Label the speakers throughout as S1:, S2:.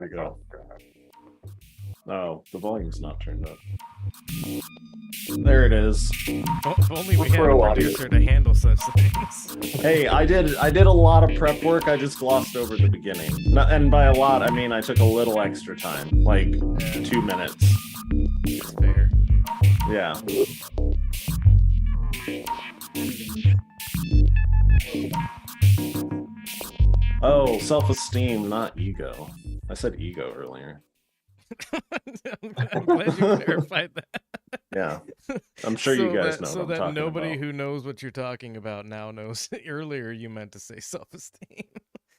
S1: I go.
S2: God.
S1: Oh, the volume's not turned up. There it is.
S3: If only we
S2: We'll
S3: had a
S2: throw audio.
S3: producer to handle such things.
S1: Hey, I did a lot of prep work. I just glossed over the beginning. And by a lot, I mean I took a little extra time, like 2 minutes.
S3: It's fair.
S1: Yeah. Oh, self-esteem, not ego. I said ego earlier.
S3: I'm glad you clarified that.
S1: Yeah. I'm sure you guys know
S3: so
S1: what I'm
S3: that
S1: talking
S3: nobody
S1: about.
S3: who knows what you're talking about now knows. Earlier you meant to say self-esteem.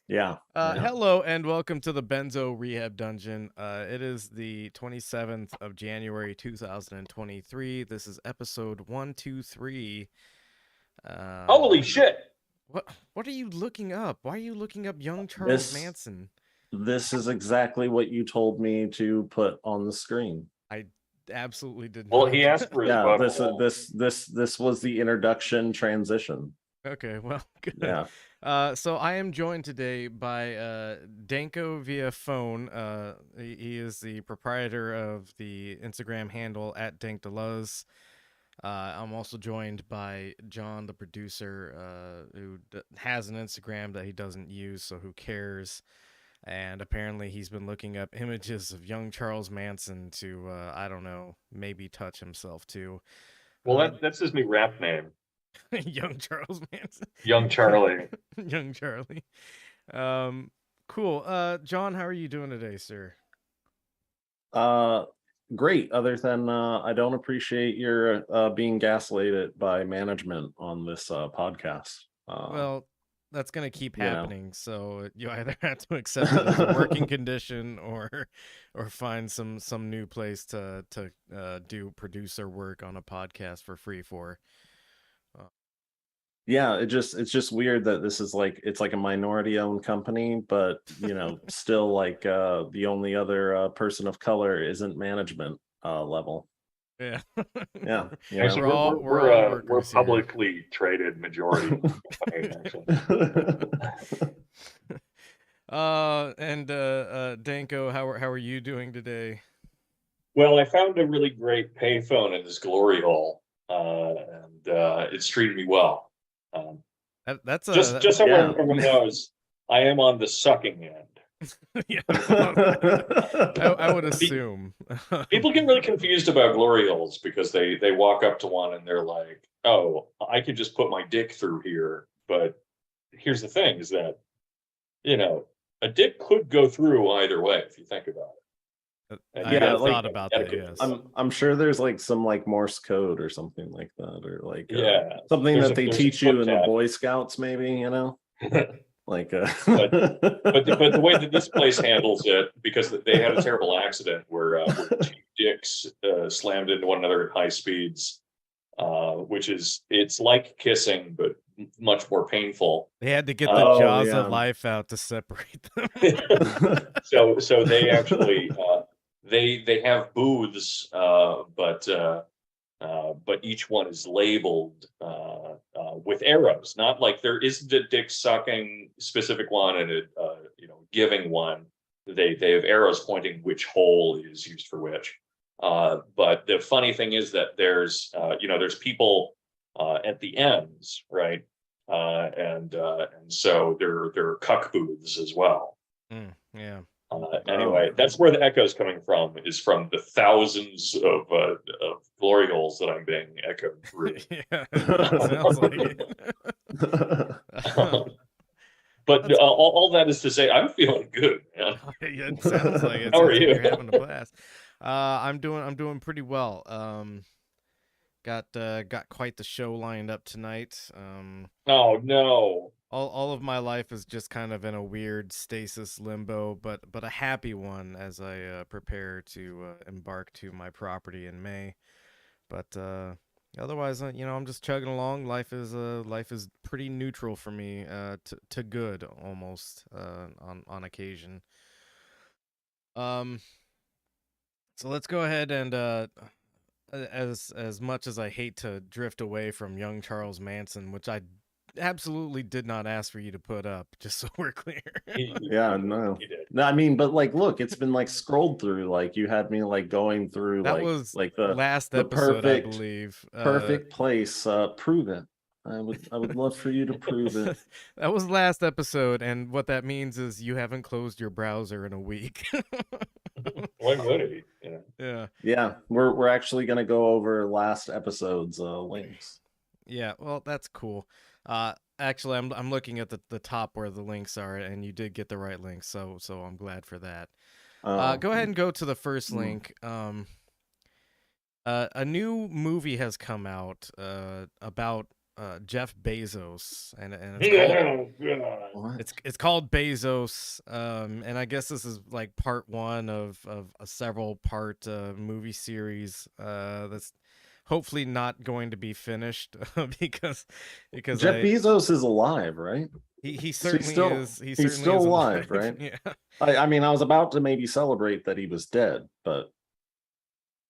S1: Yeah.
S3: Hello and welcome to the Benzo Rehab Dungeon. It is the 27th of January 2023. This is episode 123.
S2: Holy shit!
S3: What are you looking up? Why are you looking up young Charles Manson?
S1: This is exactly what you told me to put on the screen.
S3: I absolutely did not.
S2: Well, he asked for his
S1: Yeah, this was the introduction transition.
S3: Okay, well, good.
S1: Yeah.
S3: So I am joined today by Danko via phone. He is the proprietor of the Instagram handle @DankDeLuz. I'm also joined by John, the producer, who has an Instagram that he doesn't use, so who cares? And apparently he's been looking up images of young Charles Manson to, I don't know, maybe touch himself too.
S2: Well, that's his new rap name.
S3: Young Charles Manson.
S2: Young Charlie.
S3: Young Charlie. Cool. John, how are you doing today, sir?
S1: Great. Other than I don't appreciate your being gaslighted by management on this podcast.
S3: Well, that's gonna keep happening. So you either have to accept it as a working condition, or find some new place to do producer work on a podcast for free for.
S1: Yeah, it's just weird that this is it's like a minority owned company, but still like the only other person of color isn't management level.
S3: Yeah.
S1: Yeah.
S2: Actually, we're publicly traded majority company, actually.
S3: And Danko, how are you doing today?
S2: Well, I found a really great payphone in this glory hole, and it's treated me well.
S3: That's
S2: just so everyone knows, I am on the sucking end.
S3: Yeah, I would assume.
S2: People get really confused about glory holes because they walk up to one and they're like, "Oh, I can just put my dick through here." But here's the thing: is that a dick could go through either way if you think about it.
S3: I thought about that. Yes,
S1: I'm sure there's some Morse code or something like that, or something that they teach you in the Boy Scouts, maybe but
S2: the way that this place handles it, because they had a terrible accident where two dicks slammed into one another at high speeds, it's like kissing but much more painful.
S3: They had to get the jaws of life out to separate them.
S2: so they actually they have booths, but each one is labeled with arrows. Not like there isn't a dick sucking specific one and a giving one. They have arrows pointing which hole is used for which. But the funny thing is that there's people at the ends, right? And so there are cuck booths as well.
S3: Yeah.
S2: Anyway, that's where the echo's coming from, is from the thousands of glory holes that I'm being echoed through.
S3: Yeah, sounds like it.
S2: But all that is to say, I'm feeling good, man.
S3: It sounds like it.
S2: How are you?
S3: You're having a blast. I'm doing pretty well. Got quite the show lined up tonight.
S2: Oh no.
S3: All of my life is just kind of in a weird stasis limbo, but a happy one as I prepare to embark to my property in May. But otherwise, I'm just chugging along. Life is pretty neutral for me, to good almost, on occasion. So let's go ahead and as much as I hate to drift away from young Charles Manson, which I absolutely did not ask for you to put up, just so we're clear.
S1: Yeah, no. No, I mean, but like, look, it's been like scrolled through. Like, you had me like going through
S3: That was
S1: like
S3: last
S1: the
S3: episode, I
S1: perfect
S3: believe.
S1: perfect place. Prove it. I would love for you to prove it.
S3: That was last episode, and what that means is you haven't closed your browser in a week.
S2: Why would he? Yeah.
S3: Yeah.
S1: Yeah, we're actually gonna go over last episode's links.
S3: Yeah, well, that's cool. Actually, I'm looking at the top where the links are, and you did get the right link, so I'm glad for that. Go ahead and go to the first link. A new movie has come out about Jeff Bezos, and it's called Bezos. And I guess this is like part one of a several part movie series that's hopefully not going to be finished because
S1: Jeff Bezos is alive, right?
S3: He certainly is.
S1: He's still alive, right?
S3: Yeah.
S1: I mean, I was about to maybe celebrate that he was dead, but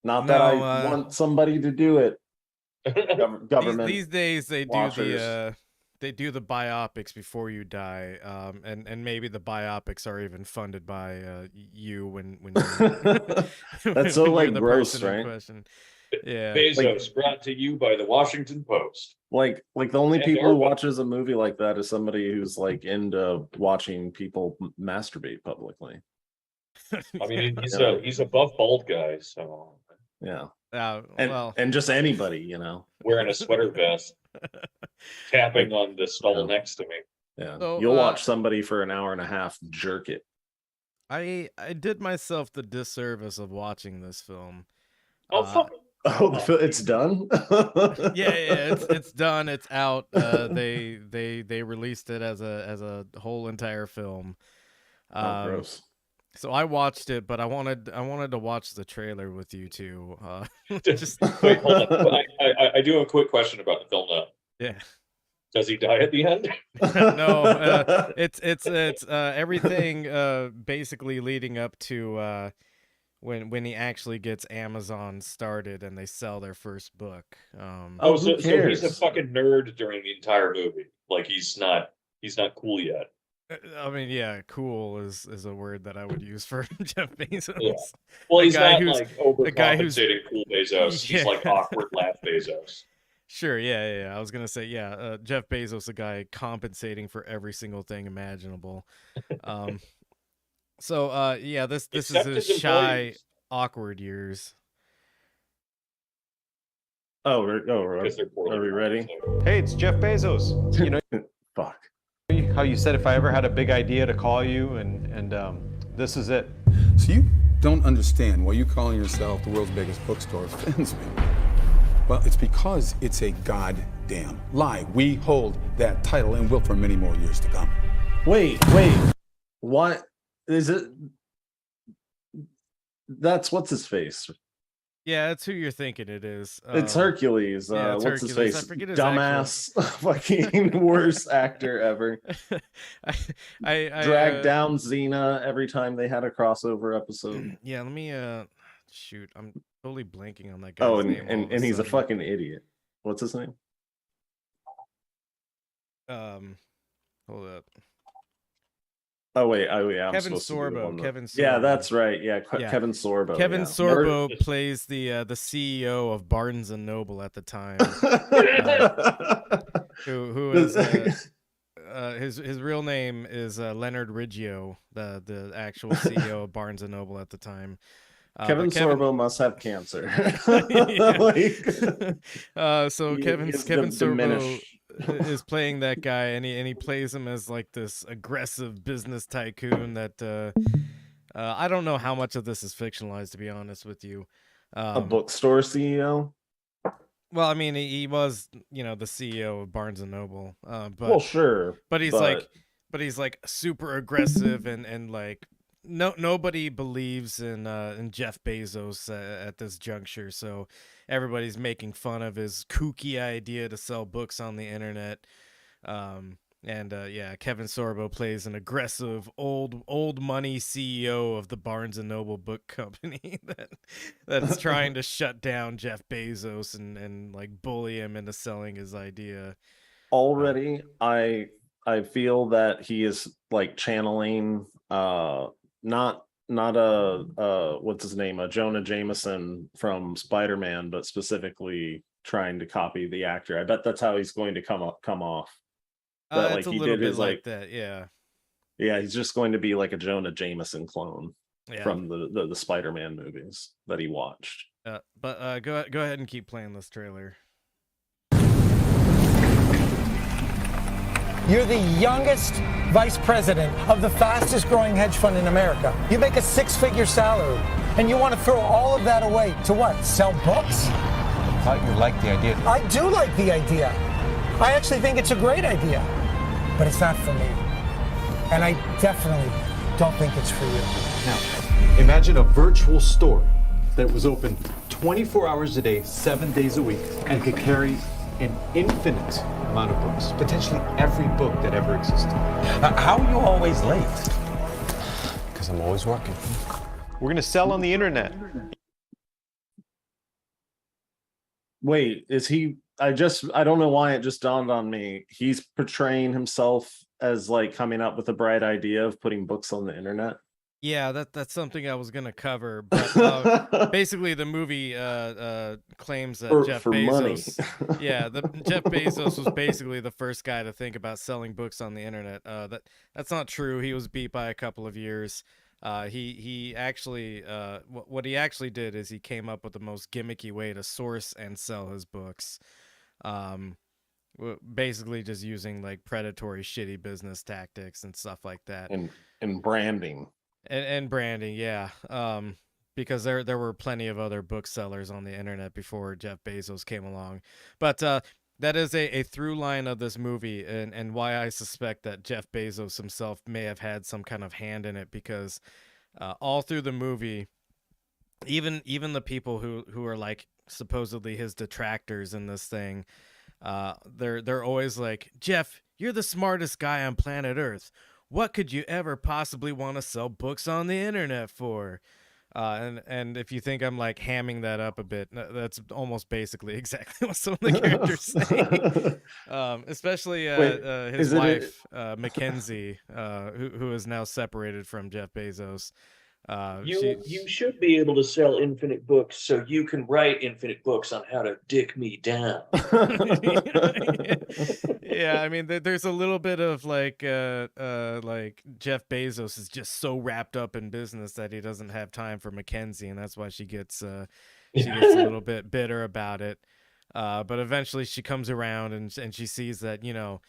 S1: not that I want somebody to do it. Government
S3: these days they
S1: watchers.
S3: they do the biopics before you die, and maybe the biopics are even funded by you when you
S1: that's so like gross, right?
S3: Yeah,
S2: Bezos brought to you by the Washington Post.
S1: Like the only people who watches a movie like that is somebody who's like into watching people masturbate publicly.
S2: I mean, he's a buff bald guy, so
S1: yeah.
S3: Well,
S1: and just anybody, you know,
S2: wearing a sweater vest, tapping on the stall next to me.
S1: Yeah, so, you'll watch somebody for an hour and a half jerk it.
S3: I did myself the disservice of watching this film.
S1: It's done.
S3: yeah, it's done. It's out. They released it as a whole entire film.
S1: Gross.
S3: So I watched it, but I wanted to watch the trailer with you too.
S2: Just wait, hold on. I do have a quick question about the film now.
S3: Yeah.
S2: Does he die at the end?
S3: No, it's everything basically leading up to when he actually gets Amazon started and they sell their first book.
S2: So he's a fucking nerd during the entire movie. Like he's not cool yet.
S3: I mean, yeah, cool is a word that I would use for Jeff Bezos.
S2: Yeah. Well, he's not like overcompensating cool Bezos. He's like awkward laugh Bezos.
S3: Sure, yeah. I was gonna say, yeah, Jeff Bezos, a guy compensating for every single thing imaginable. So, yeah, this is his shy, awkward years.
S1: Are we ready?
S4: Hey, it's Jeff Bezos. You know,
S1: fuck.
S4: How you said if I ever had a big idea to call you, and this is it.
S5: So you don't understand why you calling yourself the world's biggest bookstore offends me. Well, it's because it's a goddamn lie. We hold that title and will for many more years to come.
S1: Wait. What is it? That's what's his face.
S3: Yeah, that's who you're thinking it is.
S1: It's Hercules.
S3: Yeah,
S1: it's
S3: what's
S1: Hercules.
S3: his face? I forget his
S1: dumbass, fucking worst actor ever.
S3: I
S1: dragged down Xena every time they had a crossover episode.
S3: Yeah, let me shoot. I'm totally blanking on that guy's name.
S1: And he's a fucking idiot. What's his name?
S3: Hold up.
S1: Oh wait,
S3: Kevin Sorbo.
S1: Yeah, that's right. Yeah, Kevin Sorbo.
S3: Kevin Sorbo plays the CEO of Barnes and Noble at the time. Who is his real name is Leonard Riggio, the actual CEO of Barnes and Noble at the time.
S1: Kevin Sorbo must have cancer.
S3: So Kevin Sorbo is playing that guy, and he plays him as like this aggressive business tycoon that I don't know how much of this is fictionalized, to be honest with you.
S1: A bookstore CEO.
S3: Well, I mean, he was, the CEO of Barnes and Noble. But
S1: well, sure,
S3: but he's like super aggressive and like nobody believes in Jeff Bezos at this juncture, so everybody's making fun of his kooky idea to sell books on the internet. Yeah, Kevin Sorbo plays an aggressive old money CEO of the Barnes and Noble book company that's trying to shut down Jeff Bezos and like bully him into selling his idea.
S1: Already, I feel that he is like channeling not what's his name, Jonah Jameson from Spider-Man, but specifically trying to copy the actor. I bet that's how he's going to come off. That like
S3: It's a
S1: he
S3: little
S1: did
S3: bit
S1: his
S3: like that, yeah.
S1: yeah, he's just going to be like a Jonah Jameson clone
S3: Yeah.
S1: from the Spider-Man movies that he watched.
S3: But go ahead and keep playing this trailer.
S6: You're the youngest vice president of the fastest growing hedge fund in America. You make a 6-figure salary, and you want to throw all of that away to what? Sell books?
S7: I thought you liked the idea.
S6: I do like the idea. I actually think it's a great idea, but it's not for me. And I definitely don't think it's for you.
S4: Now, imagine a virtual store that was open 24 hours a day, 7 days a week, and could carry an infinite amount of books, potentially every book that ever existed.
S7: How are you always late?
S4: Because I'm always working. We're going to sell on the internet.
S1: Wait, is he? I don't know why it just dawned on me. He's portraying himself as like coming up with a bright idea of putting books on the internet.
S3: Yeah, that's something I was gonna cover, but basically the movie claims that Jeff Bezos, Jeff Bezos was basically the first guy to think about selling books on the internet. That's not true. He was beat by a couple of years. He actually what he actually did is he came up with the most gimmicky way to source and sell his books. Basically just using like predatory shitty business tactics and stuff like that,
S1: and branding.
S3: And branding, yeah. Because there were plenty of other booksellers on the internet before Jeff Bezos came along. But that is a through line of this movie, and why I suspect that Jeff Bezos himself may have had some kind of hand in it, because all through the movie, even the people who are like supposedly his detractors in this thing, they're always like, Jeff, you're the smartest guy on planet Earth. What could you ever possibly want to sell books on the internet for? And if you think I'm like hamming that up a bit, that's almost basically exactly what some of the characters say. Especially his wife, Mackenzie, who is now separated from Jeff Bezos.
S2: You should be able to sell infinite books, so you can write infinite books on how to dick me down.
S3: Yeah, I mean, there's a little bit of like Jeff Bezos is just so wrapped up in business that he doesn't have time for Mackenzie, and that's why she gets a little bit bitter about it. But eventually she comes around and she sees that, you know,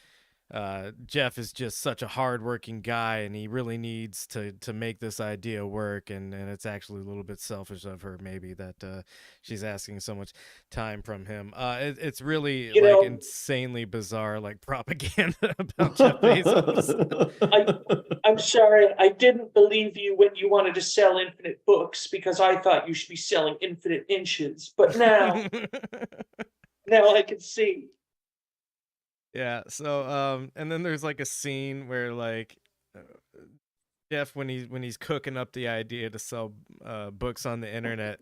S3: Jeff is just such a hardworking guy, and he really needs to make this idea work, and it's actually a little bit selfish of her maybe that she's asking so much time from him. It's really insanely bizarre like propaganda about Jeff Bezos.
S2: I'm sorry, I didn't believe you when you wanted to sell infinite books, because I thought you should be selling infinite inches, but now I can see.
S3: Yeah, so and then there's like a scene where like Jeff, when he's cooking up the idea to sell books on the internet,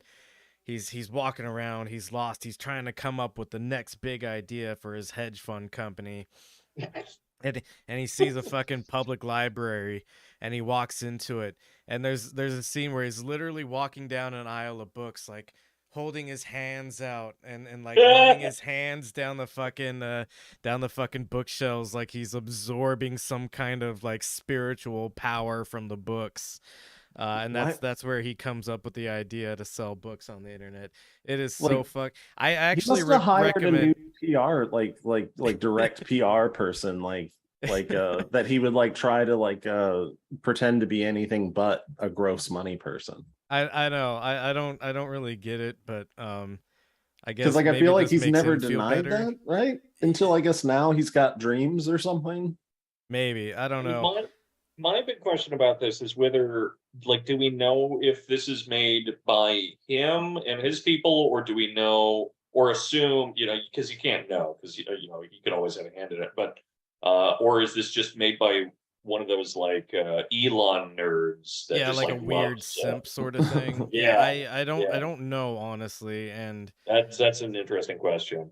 S3: he's walking around, he's lost, he's trying to come up with the next big idea for his hedge fund company. And he sees a fucking public library, and he walks into it, and there's a scene where he's literally walking down an aisle of books, like holding his hands out and like running his hands down the fucking bookshelves, like he's absorbing some kind of like spiritual power from the books. And that's where he comes up with the idea to sell books on the internet. It is so I actually
S1: hired a new PR like direct PR person like that he would like try to like pretend to be anything but a gross money person.
S3: I know. I don't really get it, but I guess
S1: because like I feel like he's never denied that, right? Until I guess now he's got dreams or something.
S3: Maybe, I don't know.
S2: My big question about this is whether, like, do we know if this is made by him and his people, or do we know or assume, you know, because you can't know, because you know you could always have a hand in it, but or is this just made by one of those like Elon nerds that just,
S3: like a weird simp sort of thing? I don't know, honestly, and
S2: that's an interesting question.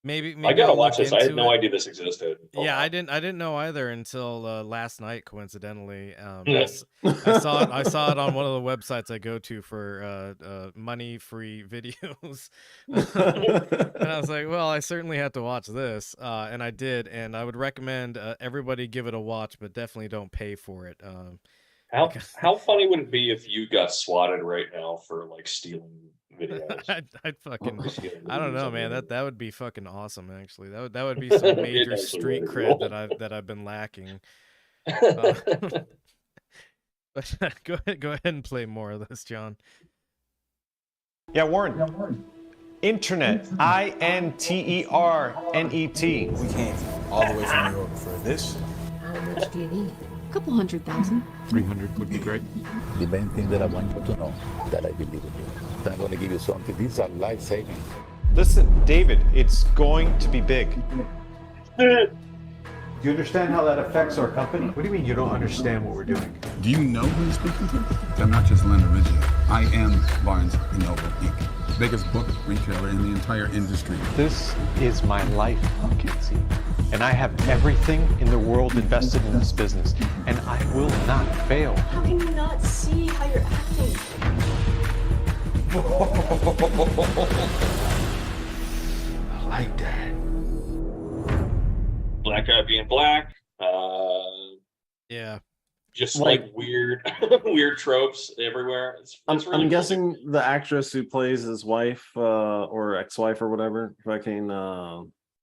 S3: Maybe
S2: I gotta
S3: I'll
S2: watch
S3: look
S2: this. I had
S3: into
S2: no
S3: it.
S2: idea this existed. Oh,
S3: Yeah,
S2: wow.
S3: I didn't know either until last night, coincidentally.
S2: Yeah.
S3: I saw it on one of the websites I go to for money-free videos. And I was like, well, I certainly have to watch this. And I did, and I would recommend everybody give it a watch, but definitely don't pay for it.
S2: How funny would it be if you got swatted right now for like stealing videos?
S3: I'd fucking,
S2: For stealing
S3: I don't
S2: movies
S3: know,
S2: on
S3: man.
S2: the
S3: That would be fucking awesome, actually. That would be some
S2: It
S3: major
S2: actually
S3: street
S2: would
S3: cred
S2: rule.
S3: that I've been lacking.
S2: internet.
S3: But go ahead and play more of this, John.
S4: Yeah, Warren. Internet. INTERNET.
S8: We came all the way from New York for this.
S9: How much do you need? A couple 100,000.
S4: 300 would be great.
S10: The main thing that I want you to know that I believe in you. I'm going to give you something. These are life-saving.
S4: Listen, David, it's going to be big. Do you understand how that affects our company? What do you mean you don't understand what we're doing?
S5: Do you know who you're speaking to? I'm not just Leonard Riggio. I am Barnes & Noble Inc., biggest book retailer in the entire industry.
S4: This is my life, Mackenzie. And I have everything in the world invested in this business. And I will not fail.
S9: How can you not see how you're acting?
S8: I like that.
S2: Black guy being black.
S3: Yeah.
S2: Just
S1: Like-
S2: like weird, weird tropes everywhere. It's
S1: I'm
S2: really cool.
S1: guessing the actress who plays his wife or ex-wife or whatever fucking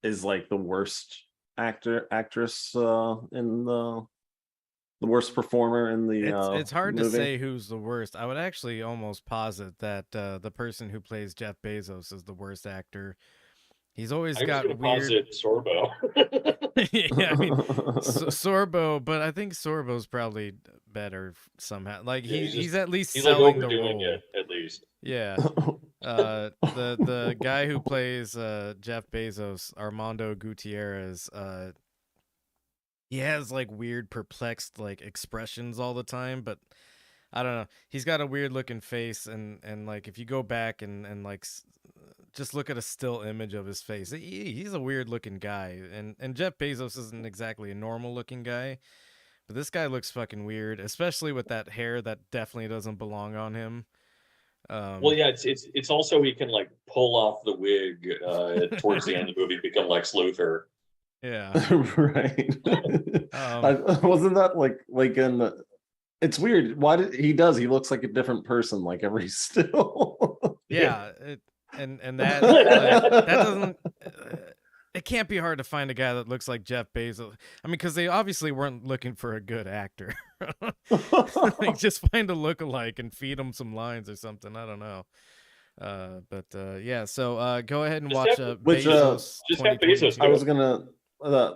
S1: is like the worst actress in the worst performer in the
S3: It's hard to
S1: movie.
S3: say who's the worst. I would actually almost posit that the person who plays Jeff Bezos is the worst actor. He's always
S2: I was
S3: got
S2: gonna
S3: weird.
S2: posit Sorbo.
S3: Yeah, I mean Sorbo, but I think Sorbo's probably better somehow. Like
S2: Yeah,
S3: he's at least
S2: He's like
S3: selling the
S2: overdoing
S3: role.
S2: it, at least.
S3: Yeah. The guy who plays Jeff Bezos, Armando Gutierrez, he has like weird perplexed like expressions all the time, but I don't know. He's got a weird looking face, and like if you go back and like just look at a still image of his face, he's a weird looking guy. And Jeff Bezos isn't exactly a normal looking guy, but this guy looks fucking weird, especially with that hair that definitely doesn't belong on him.
S2: Well, yeah, it's also he can like pull off the wig towards the end of the movie, become Lex Luthor.
S3: Yeah.
S1: Right. Wasn't that like in the, it's weird. Why did he looks like a different person like every still.
S3: Yeah, and that that doesn't. It can't be hard to find a guy that looks like Jeff Bezos. I mean, because they obviously weren't looking for a good actor. Like, just find a lookalike and feed him some lines or something. I don't know. Yeah. So go ahead and watch
S1: which,
S3: Bezos.
S2: just have Bezos.
S1: I was gonna,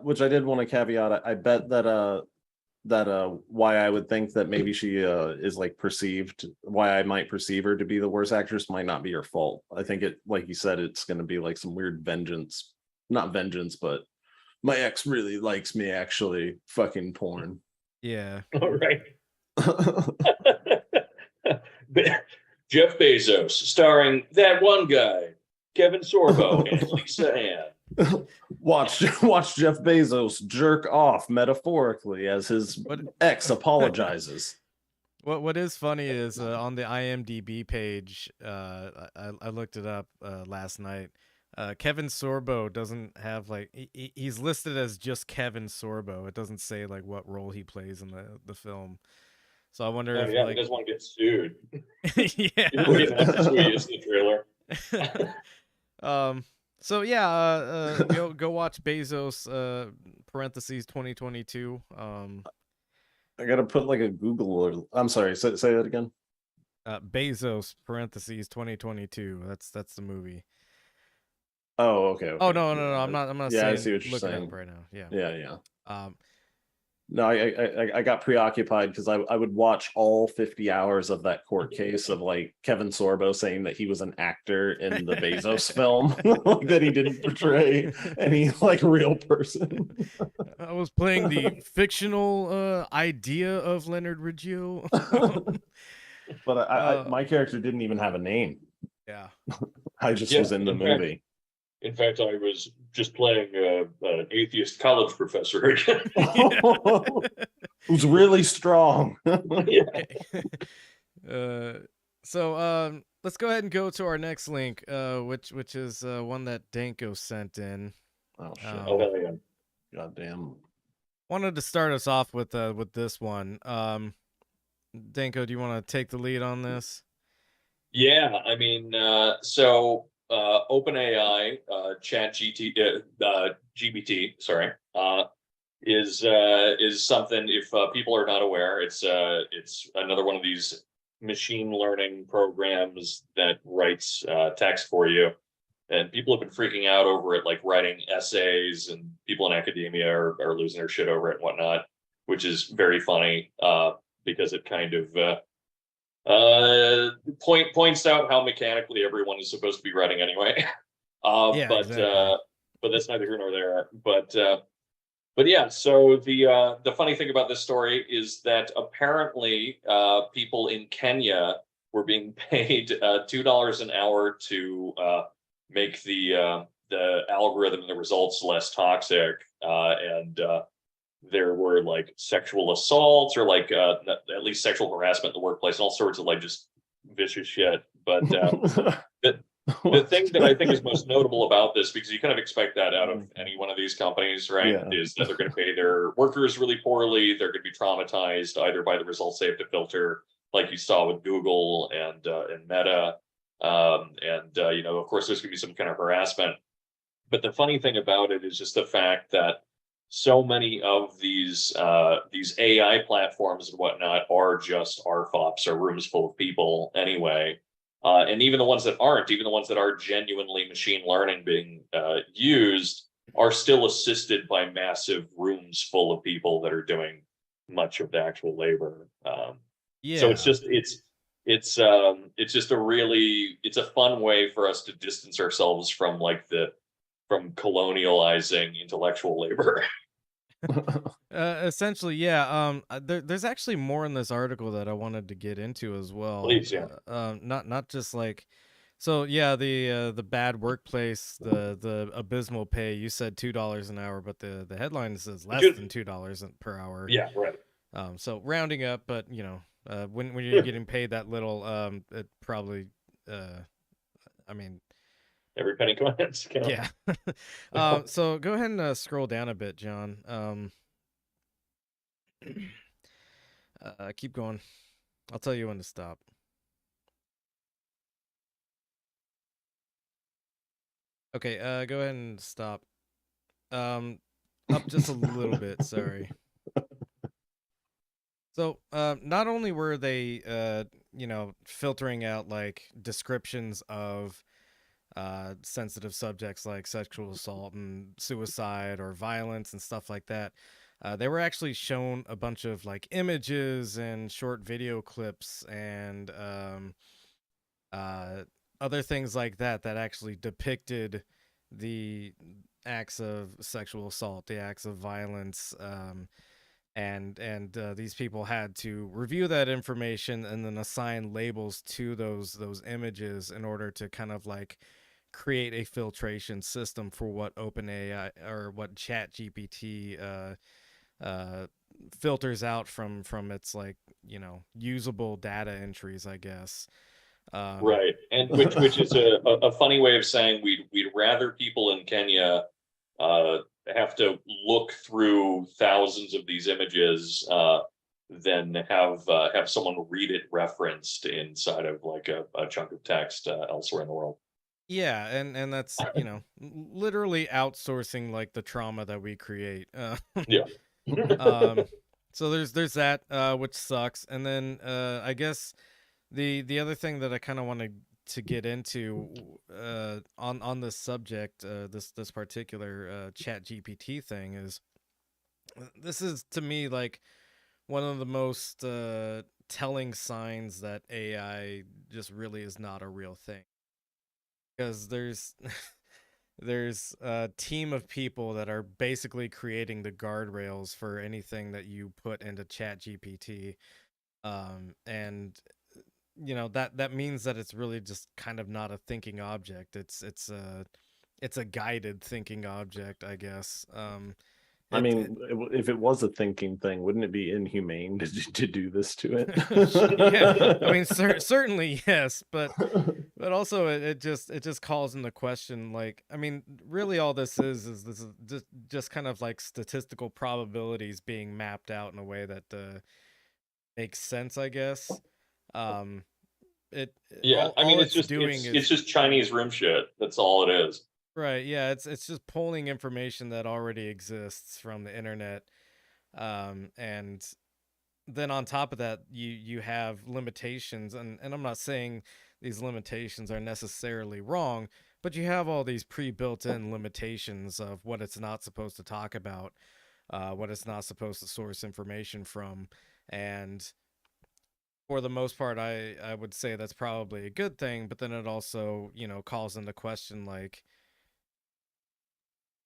S1: which I did want to caveat. I bet that why I would think that maybe she is like perceived, why I might perceive her to be the worst actress might not be her fault. I think it, like you said, it's gonna be like some weird vengeance, not vengeance, but my ex really likes me actually fucking porn.
S3: Yeah.
S2: All right. Jeff Bezos, starring that one guy, Kevin Sorbo, and Lisa Ann.
S1: Watch Jeff Bezos jerk off metaphorically as his ex apologizes.
S3: What is funny is on the IMDb page, I looked it up last night. Kevin Sorbo doesn't have like he's listed as just Kevin Sorbo. It doesn't say like what role he plays in the film. So I wonder if
S2: Yeah,
S3: like
S2: he doesn't want to get sued.
S3: yeah.
S2: He doesn't have to sue you, it's the trailer.
S3: So yeah, go watch Bezos parentheses 2022.
S1: I gotta put like a Google or I'm sorry, say that again.
S3: Bezos parentheses 2022. That's the movie.
S1: Oh, okay.
S3: Oh no, I'm not
S1: Yeah,
S3: saying
S1: I see what you're
S3: look it
S1: saying
S3: up right now. Yeah.
S1: Yeah. No, I got preoccupied because I would watch all 50 hours of that court case of like Kevin Sorbo saying that he was an actor in the Bezos film that he didn't portray any like real person.
S3: I was playing the fictional idea of Leonard Riggio.
S1: But my character didn't even have a name.
S3: Yeah.
S1: I just was in the movie.
S2: In fact, I was just playing an atheist college professor again.
S1: Who's really strong.
S2: Yeah.
S3: So let's go ahead and go to our next link, which is one that Danko sent in.
S1: Oh shit!
S2: Oh hell yeah!
S1: Goddamn.
S3: Wanted to start us off with this one. Danko, do you want to take the lead on this?
S2: Yeah, I mean, so OpenAI, GBT, sorry, is something. If people are not aware, it's another one of these machine learning programs that writes text for you. And people have been freaking out over it, like writing essays, and people in academia are losing their shit over it and whatnot, which is very funny because it kind of points out how mechanically everyone is supposed to be writing anyway.
S3: Yeah,
S2: but
S3: exactly.
S2: but that's neither here nor there. But yeah, so the funny thing about this story is that apparently people in Kenya were being paid $2 an hour to make the algorithm and the results less toxic, and there were like sexual assaults or like at least sexual harassment in the workplace and all sorts of like just vicious shit. But the thing that I think is most notable about this, because you kind of expect that out of any one of these companies, right,
S1: Yeah.
S2: is that they're going to pay their workers really poorly. They're going to be traumatized either by the results they have to filter, like you saw with Google and Meta, you know, of course, there's going to be some kind of harassment. But the funny thing about it is just the fact that so many of these AI platforms and whatnot are just RFOPs, or rooms full of people anyway. And even the ones that aren't, even the ones that are genuinely machine learning being used, are still assisted by massive rooms full of people that are doing much of the actual labor.
S3: Yeah.
S2: So it's just it's a fun way for us to distance ourselves from from colonializing intellectual labor.
S3: Essentially, yeah. There's actually more in this article that I wanted to get into as well.
S2: Please, yeah.
S3: Not just like, so yeah, the bad workplace, the abysmal pay. You said $2 an hour, but the headline says less than $2 per hour.
S2: Yeah, right.
S3: So rounding up, but you know, when you're getting paid that little, it probably, I mean,
S2: every penny counts.
S3: yeah. So go ahead and scroll down a bit, John. Keep going. I'll tell you when to stop. Okay, go ahead and stop. Up just a little bit, sorry. So, not only were they, you know, filtering out like descriptions of sensitive subjects like sexual assault and suicide or violence and stuff like that, they were actually shown a bunch of like images and short video clips and other things like that actually depicted the acts of sexual assault, the acts of violence, and these people had to review that information and then assign labels to those images in order to kind of like create a filtration system for what OpenAI or what ChatGPT filters out from its, like, you know, usable data entries, I guess.
S2: Right, and which is a funny way of saying we'd rather people in Kenya have to look through thousands of these images than have someone read it referenced inside of like a chunk of text elsewhere in the world.
S3: Yeah, and that's, you know, literally outsourcing like the trauma that we create.
S2: Yeah.
S3: So there's that, which sucks, and then I guess the other thing that I kind of wanted to get into on this subject, this particular ChatGPT thing, is this is to me like one of the most telling signs that AI just really is not a real thing, because there's there's a team of people that are basically creating the guardrails for anything that you put into ChatGPT, and you know that means that it's really just kind of not a thinking object. It's it's a guided thinking object, I guess.
S1: I mean, if it was a thinking thing, wouldn't it be inhumane to do this to it?
S3: Yeah, I mean, certainly yes, but also it just calls into question, like, I mean, really all this is this is just kind of like statistical probabilities being mapped out in a way that makes sense, I guess. It
S2: Yeah, I mean,
S3: all
S2: it's just
S3: doing
S2: it's just Chinese room shit. That's all it is.
S3: right, yeah, it's just pulling information that already exists from the internet, and then on top of that, you have limitations, and I'm not saying these limitations are necessarily wrong, but you have all these pre-built-in limitations of what it's not supposed to talk about, what it's not supposed to source information from, and for the most part, I would say that's probably a good thing, but then it also, calls into question, like,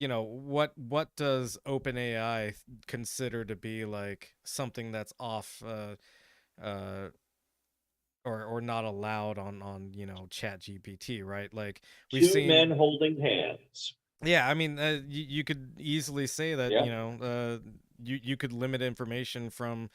S3: what does OpenAI consider to be like something that's off uh or not allowed on Chat GPT, right? Like we've
S2: Two men
S3: seen,
S2: holding hands.
S3: yeah, I mean, you could easily say that,
S2: Yeah.
S3: you could limit information from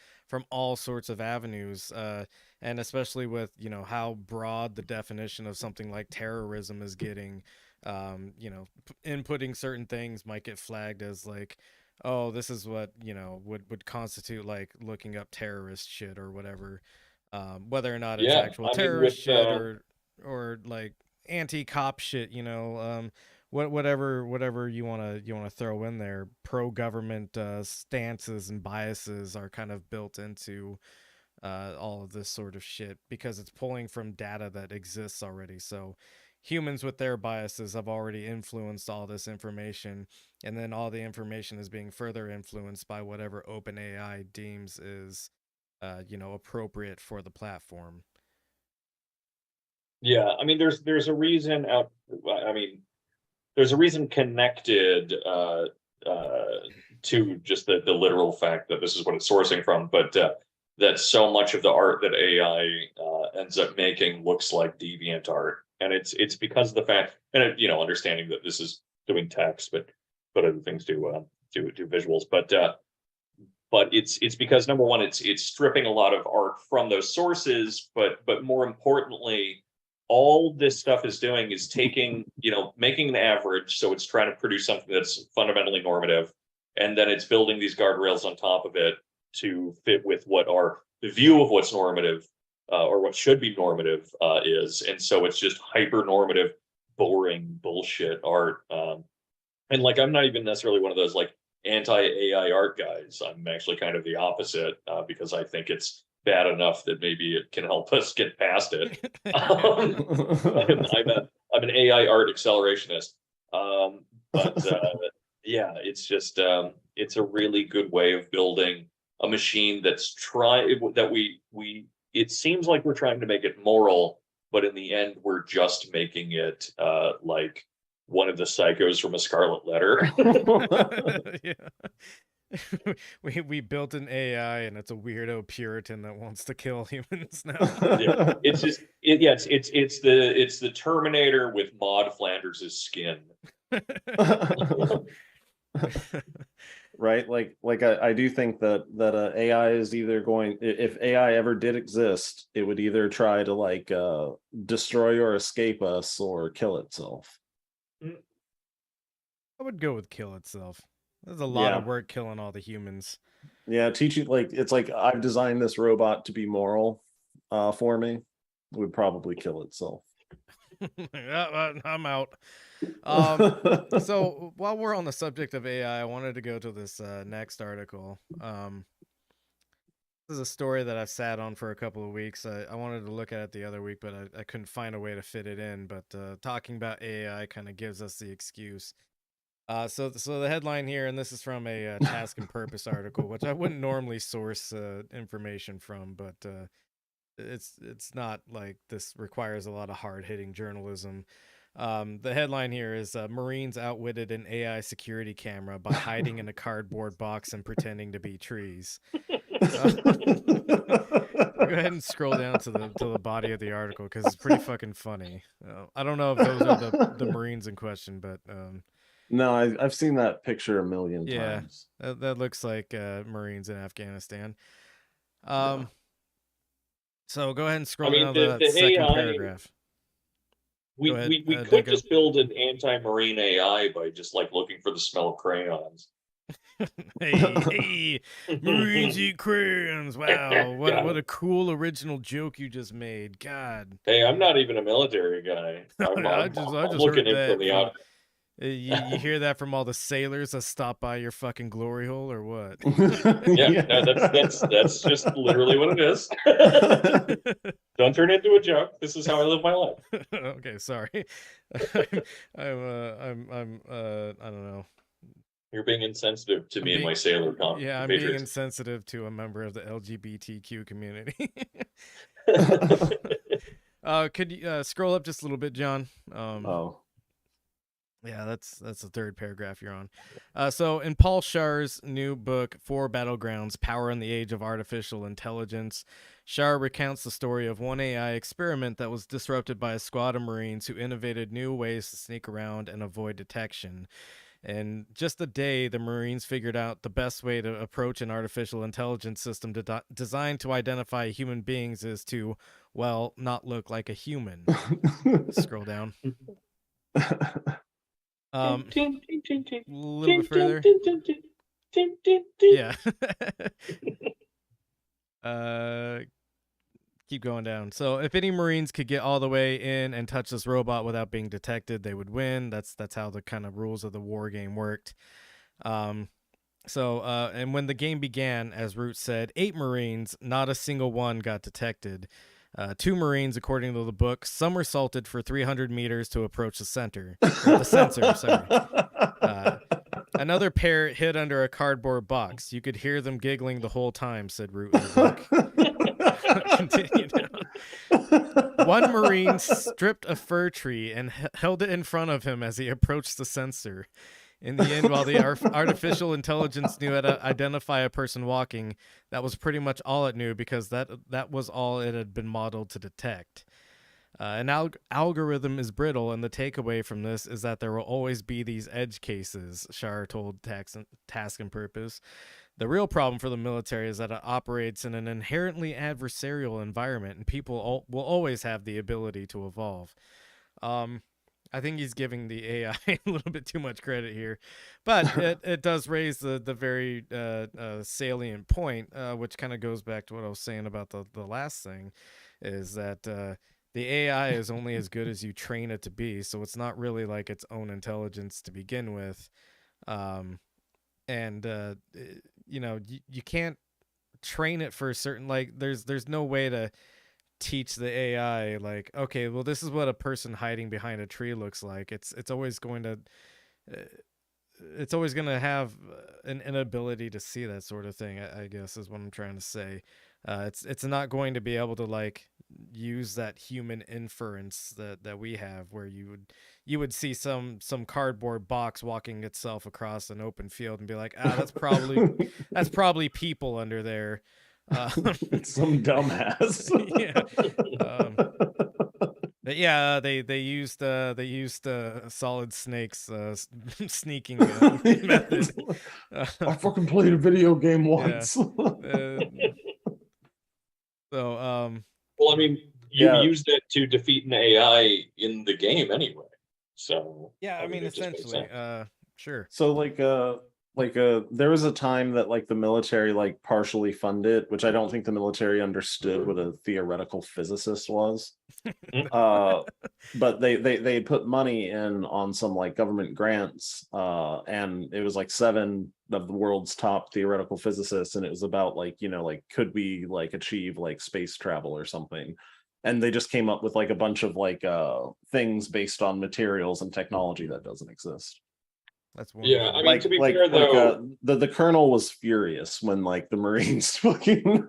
S3: all sorts of avenues, and especially with how broad the definition of something like terrorism is getting. Inputting certain things might get flagged as like, oh, this is what would constitute like looking up terrorist shit or whatever, whether or not it's
S2: Yeah,
S3: actual
S2: I mean,
S3: terrorist
S2: with
S3: shit or like anti-cop shit, whatever you want to throw in there. Pro government stances and biases are kind of built into all of this sort of shit because it's pulling from data that exists already. So humans with their biases have already influenced all this information, and then all the information is being further influenced by whatever OpenAI deems is appropriate for the platform.
S2: Yeah, I mean, there's a reason out. I mean, there's a reason connected to just the literal fact that this is what it's sourcing from, but that so much of the art that AI ends up making looks like deviant art, and it's because of the fact, and understanding that this is doing text, but other things do visuals, but it's because number one, it's stripping a lot of art from those sources, but more importantly, all this stuff is doing is taking, making an average. So it's trying to produce something that's fundamentally normative. And then it's building these guardrails on top of it to fit with what our the view of what's normative or what should be normative is. And so it's just hyper normative, boring bullshit art. And like, I'm not even necessarily one of those like anti-AI art guys. I'm actually kind of the opposite because I think it's bad enough that maybe it can help us get past it. I'm an AI art accelerationist. But yeah, it's just it's a really good way of building a machine that's it seems like we're trying to make it moral, but in the end we're just making it like one of the psychos from A Scarlet Letter.
S3: Yeah. we built an AI and it's a weirdo Puritan that wants to kill humans now.
S2: Yeah, it's just it's the Terminator with Maud Flanders' skin.
S1: Right, like I do think that AI is either going, if AI ever did exist, it would either try to like destroy or escape us or kill itself.
S3: I would go with kill itself. There's a lot of work killing all the humans.
S1: Yeah, teaching, like, it's like I've designed this robot to be moral for me. It would probably kill itself.
S3: I'm out. So while we're on the subject of AI, I wanted to go to this next article. This is a story that I've sat on for a couple of weeks. I wanted to look at it the other week, but I couldn't find a way to fit it in. But talking about AI kind of gives us the excuse. So the headline here, and this is from a Task and Purpose article, which I wouldn't normally source information from, but it's not like this requires a lot of hard-hitting journalism. The headline here is Marines outwitted an AI security camera by hiding in a cardboard box and pretending to be trees. Go ahead and scroll down to the body of the article because it's pretty fucking funny. I don't know if those are the Marines in question, but
S1: No, I've seen that picture a million
S3: yeah,
S1: times.
S3: that looks like Marines in Afghanistan. So go ahead and scroll down to that second
S2: AI,
S3: paragraph.
S2: We
S3: Go ahead,
S2: could
S3: Danko.
S2: just build an anti-marine AI by just like looking for the smell of crayons.
S3: Hey, Marines eat crayons. Wow, what a cool original joke you just made. God.
S2: Hey, I'm not even a military guy.
S3: I
S2: I'm
S3: just
S2: looking
S3: heard
S2: in
S3: that.
S2: from the out.
S3: You hear that from all the sailors that stop by your fucking glory hole or what?
S2: Yeah, no, that's just literally what it is. Don't turn it into a joke. This is how I live my life.
S3: Okay, sorry. I'm I don't know.
S2: You're being insensitive to me and my sailor compatriots.
S3: Yeah, I'm being insensitive to a member of the LGBTQ community. Could you scroll up just a little bit, John? Yeah, that's the third paragraph you're on. So in Paul Schar's new book, For Battlegrounds, Power in the Age of Artificial Intelligence, Schar recounts the story of one AI experiment that was disrupted by a squad of Marines who innovated new ways to sneak around and avoid detection. In just a day, the Marines figured out the best way to approach an artificial intelligence system designed to identify human beings is to, well, not look like a human. Scroll down. A little bit further. Yeah. Keep going down. So if any Marines could get all the way in and touch this robot without being detected, they would win. That's how the kind of rules of the war game worked. And when the game began, as Root said, 8 Marines, not a single one got detected. 2 Marines, according to the book, somersaulted for 300 meters to approach the sensor. Sorry. Another pair hid under a cardboard box. You could hear them giggling the whole time, said Root in the book. Continue down. One Marine stripped a fir tree and held it in front of him as he approached the sensor. In the end, while the artificial intelligence knew how to identify a person walking, that was pretty much all it knew because that was all it had been modeled to detect. An algorithm is brittle, and the takeaway from this is that there will always be these edge cases, Schar told Task and Purpose. The real problem for the military is that it operates in an inherently adversarial environment, and people will always have the ability to evolve. I think he's giving the AI a little bit too much credit here, but it does raise the very salient point, which kind of goes back to what I was saying about the last thing, is that the AI is only as good as you train it to be, so it's not really like its own intelligence to begin with, you can't train it for a certain, like there's no way to teach the AI like, okay, well, this is what a person hiding behind a tree looks like. It's always going to have an inability to see that sort of thing, I guess is what I'm trying to say. It's not going to be able to like use that human inference that we have, where you would see some cardboard box walking itself across an open field and be like, that's probably people under there.
S1: Some dumbass.
S3: Yeah. But yeah, they used Solid Snake's sneaking method.
S1: I fucking played a video game once.
S2: Well, I mean, you used it to defeat an AI in the game anyway. So
S3: yeah, I mean essentially, sure.
S1: So there was a time that like the military like partially funded, which I don't think the military understood what a theoretical physicist was. But they put money in on some like government grants, and it was like 7 of the world's top theoretical physicists, and it was about like, like could we like achieve like space travel or something, and they just came up with like a bunch of like things based on materials and technology that doesn't exist.
S3: That's wonderful.
S2: Yeah, I mean, to be fair though,
S1: the colonel was furious when like the Marines fucking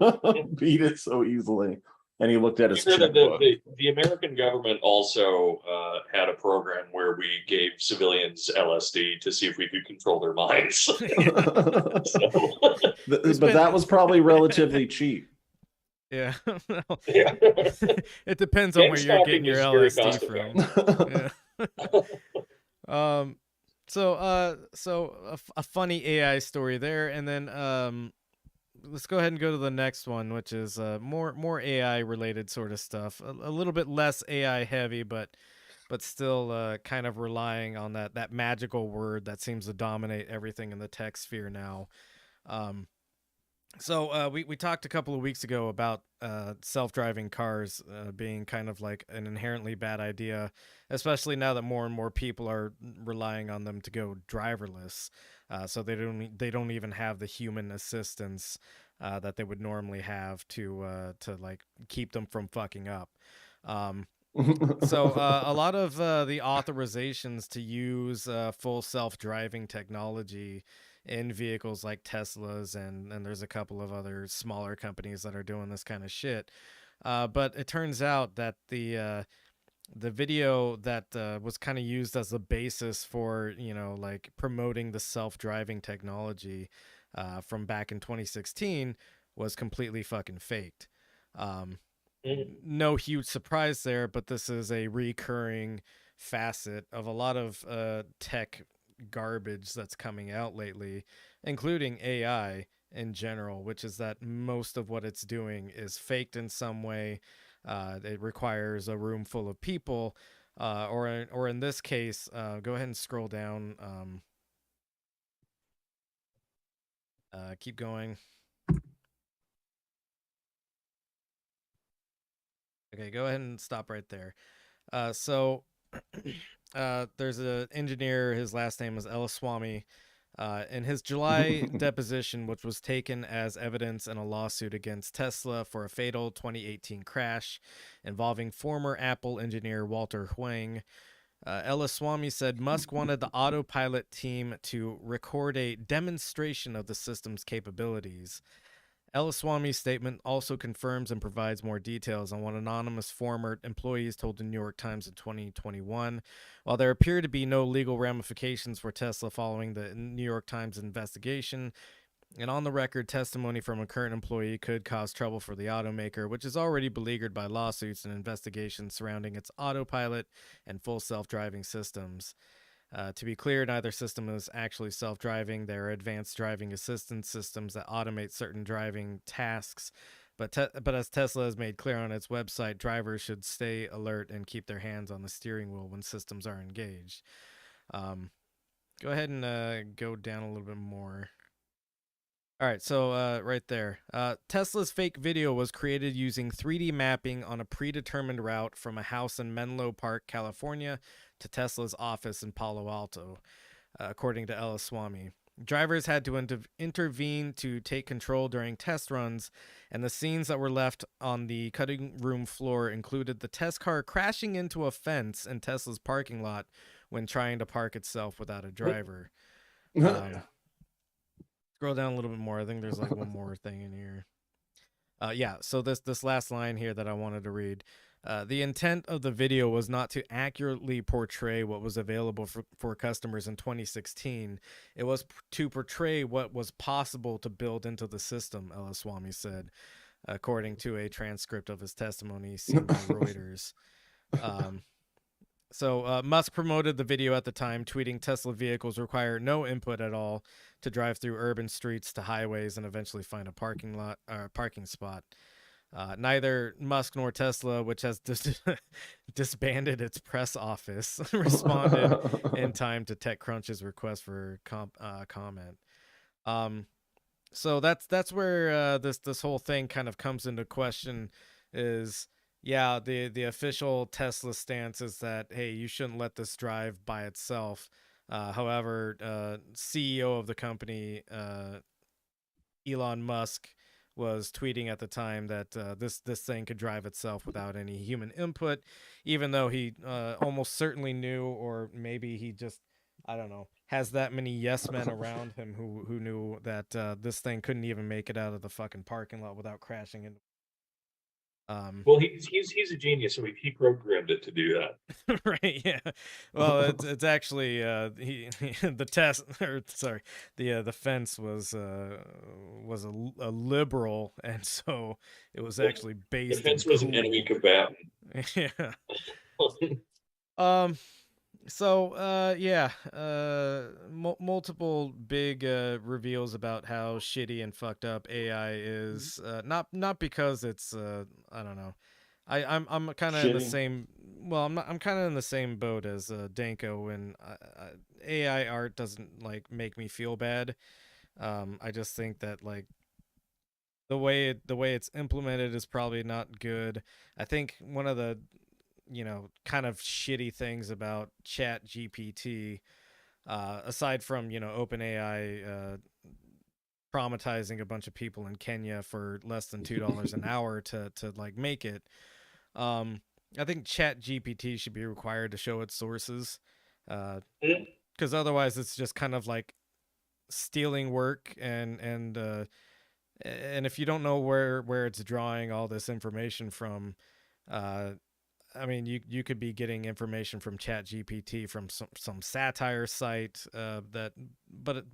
S1: beat it so easily. and he looked at his
S2: Sure that
S1: checkbook.
S2: the American government also had a program where we gave civilians LSD to see if we could control their minds. So,
S1: But that was probably relatively cheap.
S3: Yeah. Well,
S2: yeah.
S3: it depends on where you're
S2: Stalking
S3: getting your
S2: is very
S3: LSD
S2: cost
S3: from. Yeah. So a funny AI story there, and then let's go ahead and go to the next one, which is more AI related sort of stuff. A little bit less AI heavy, but still kind of relying on that magical word that seems to dominate everything in the tech sphere now. So we talked a couple of weeks ago about self-driving cars being kind of like an inherently bad idea, especially now that more and more people are relying on them to go driverless. So they don't even have the human assistance that they would normally have to like keep them from fucking up. So a lot of the authorizations to use full self-driving technology in vehicles like Teslas, and there's a couple of other smaller companies that are doing this kind of shit. But it turns out that the video that was kind of used as the basis for, like promoting the self-driving technology from back in 2016 was completely fucking faked. No huge surprise there, but this is a recurring facet of a lot of tech garbage that's coming out lately, including AI in general, which is that most of what it's doing is faked in some way. It requires a room full of people, or in this case, go ahead and scroll down. Keep going. Okay, go ahead and stop right there. So there's an engineer, his last name is Elaswamy. In his July deposition, which was taken as evidence in a lawsuit against Tesla for a fatal 2018 crash involving former Apple engineer Walter Huang, Elaswamy said Musk wanted the autopilot team to record a demonstration of the system's capabilities. Elaswamy's statement also confirms and provides more details on what anonymous former employees told the New York Times in 2021. While there appear to be no legal ramifications for Tesla following the New York Times investigation, and on the record testimony from a current employee could cause trouble for the automaker, which is already beleaguered by lawsuits and investigations surrounding its autopilot and full self-driving systems. To be clear, neither system is actually self-driving. They're advanced driving assistance systems that automate certain driving tasks. But as Tesla has made clear on its website, drivers should stay alert and keep their hands on the steering wheel when systems are engaged. Go ahead and go down a little bit more. All right, so right there. Tesla's fake video was created using 3D mapping on a predetermined route from a house in Menlo Park, California, to Tesla's office in Palo Alto, according to Elaswamy. Drivers had to intervene to take control during test runs, and the scenes that were left on the cutting room floor included the test car crashing into a fence in Tesla's parking lot when trying to park itself without a driver. Scroll down a little bit more. I think there's like one more thing in here. Yeah, so this last line here that I wanted to read. The intent of the video was not to accurately portray what was available for customers in 2016. It was to portray what was possible to build into the system, Elaswamy said, according to a transcript of his testimony seen by Reuters. So Musk promoted the video at the time, tweeting Tesla vehicles require no input at all to drive through urban streets to highways and eventually find a parking spot. Neither Musk nor Tesla, which has disbanded its press office, responded in time to TechCrunch's request for comment. So that's where this whole thing kind of comes into question. Is yeah, the official Tesla stance is that, hey, you shouldn't let this drive by itself. However, CEO of the company, Elon Musk, was tweeting at the time that this thing could drive itself without any human input, even though he almost certainly knew, or maybe he just, I don't know, has that many yes men around him who knew that this thing couldn't even make it out of the fucking parking lot without crashing into
S2: Well, he's a genius, so he programmed it to do that.
S3: Right, yeah. Well, it's actually the test, or sorry, the fence was a liberal, and so it was actually based in
S2: Defense was an enemy
S3: cool.
S2: combatant.
S3: Yeah. Um. So, yeah, multiple big reveals about how shitty and fucked up AI is. Not because it's I don't know. I'm kind of in the
S1: Shitty.
S3: same. Well, I'm kind of in the same boat as Danko, and AI art doesn't like make me feel bad. I just think that like the way it's implemented is probably not good. I think one of the kind of shitty things about Chat GPT, aside from OpenAI traumatizing a bunch of people in Kenya for less than $2 an hour to like make it. I think Chat GPT should be required to show its sources, because otherwise it's just kind of like stealing work, and if you don't know where it's drawing all this information from, I mean, you could be getting information from Chat GPT from some satire site, but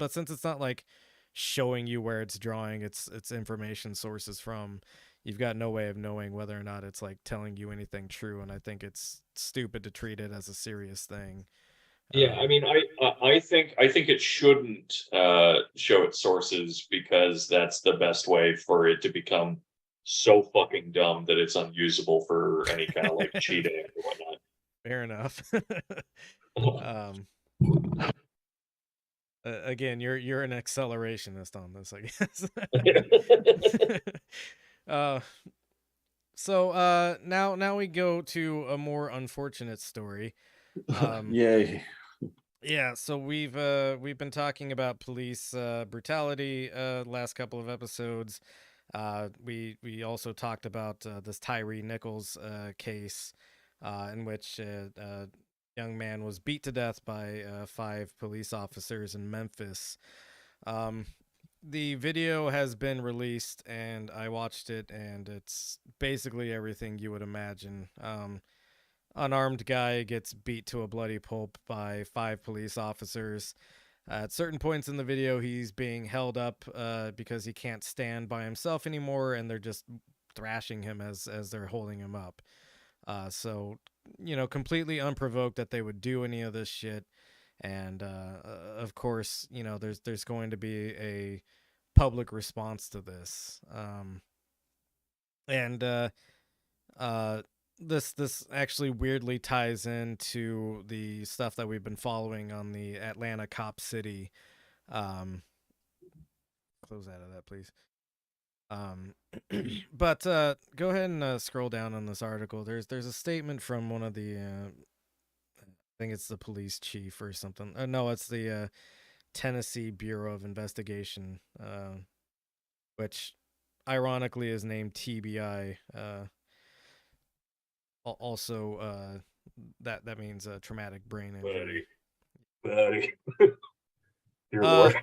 S3: since it's not like showing you where it's drawing its information sources from, you've got no way of knowing whether or not it's like telling you anything true. And I think it's stupid to treat it as a serious thing.
S2: Yeah, I mean, I think it shouldn't show its sources because that's the best way for it to become so fucking dumb that it's unusable for any kind of like cheating or whatnot.
S3: Fair enough. Again, you're an accelerationist on this, I guess. Now we go to a more unfortunate story.
S1: Yay.
S3: Yeah, so we've been talking about police brutality last couple of episodes. We also talked about this Tyree Nichols case, in which a young man was beat to death by 5 police officers in Memphis. The video has been released, and I watched it, and it's basically everything you would imagine. Unarmed guy gets beat to a bloody pulp by 5 police officers. At certain points in the video, he's being held up because he can't stand by himself anymore, and they're just thrashing him as they're holding him up. So, completely unprovoked that they would do any of this shit. And of course, there's going to be a public response to this. And this actually weirdly ties into the stuff that we've been following on the Atlanta Cop City. Close out of that, please. But go ahead and scroll down on this article. There's a statement from one of the I think it's the police chief or something. No, it's the Tennessee Bureau of Investigation, which ironically is named TBI. Also, that means traumatic brain injury.
S2: Buddy. Dear Lord.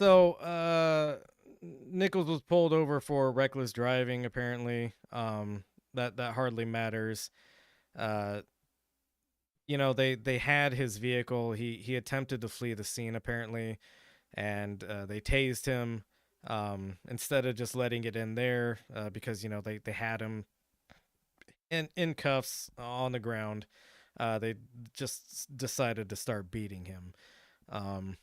S3: So, Nichols was pulled over for reckless driving, apparently. That hardly matters. They had his vehicle. He attempted to flee the scene, apparently, and they tased him instead of just letting it in there, because they had him in cuffs on the ground. They just decided to start beating him. I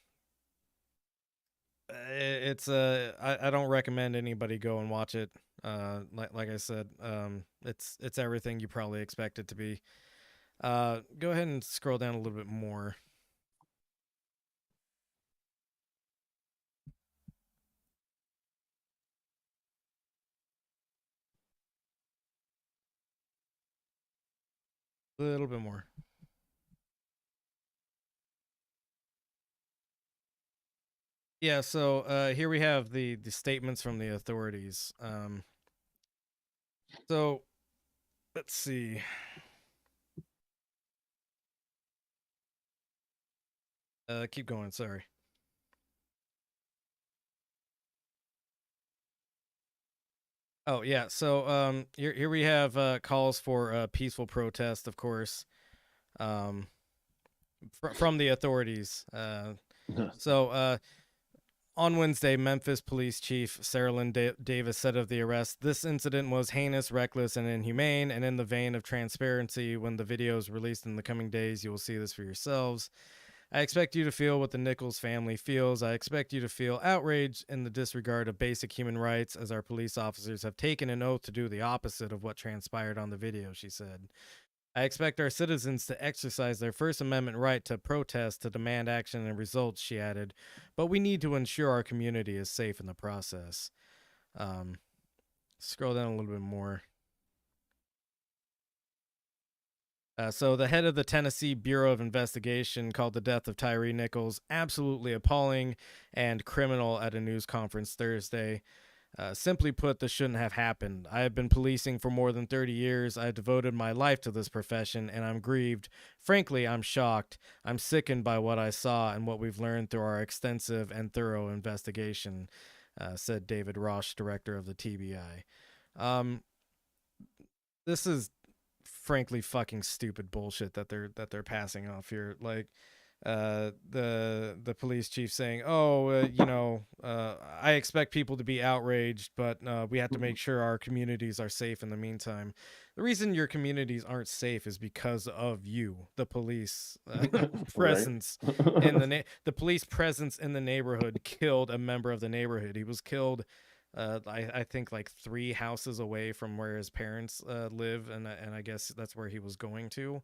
S3: don't recommend anybody go and watch it. Like I said, it's everything you probably expect it to be. Go ahead and scroll down a little bit more. A little bit more. Yeah, so here we have the statements from the authorities. So let's see. Keep going, sorry. Oh yeah, so here we have calls for peaceful protest, of course, um, from the authorities. So on Wednesday, Memphis Police Chief Sarah Davis said of the arrest, "This incident was heinous, reckless, and inhumane, and in the vein of transparency. When the video is released in the coming days, you will see this for yourselves. I expect you to feel what the Nichols family feels. I expect you to feel outrage in the disregard of basic human rights, as our police officers have taken an oath to do the opposite of what transpired on the video," she said. "I expect our citizens to exercise their First Amendment right to protest, to demand action and results," she added, "but we need to ensure our community is safe in the process." Um, Scroll down a little bit more. So the head of the Tennessee Bureau of Investigation called the death of Tyree Nichols absolutely appalling and criminal at a news conference Thursday. Simply put, this shouldn't have happened. I have been policing for more than 30 years. I have devoted my life to this profession, and I'm grieved. Frankly, I'm shocked. I'm sickened by what I saw and what we've learned through our extensive and thorough investigation, said David Roche, director of the TBI. This is frankly fucking stupid bullshit that they're passing off here. Like the police chief saying, I expect people to be outraged, but we have to make sure our communities are safe in the meantime. The reason your communities aren't safe is because of you, the police presence in the police presence in the neighborhood killed a member of the neighborhood. He was killed I think like 3 houses away from where his parents live, and I guess that's where he was going to.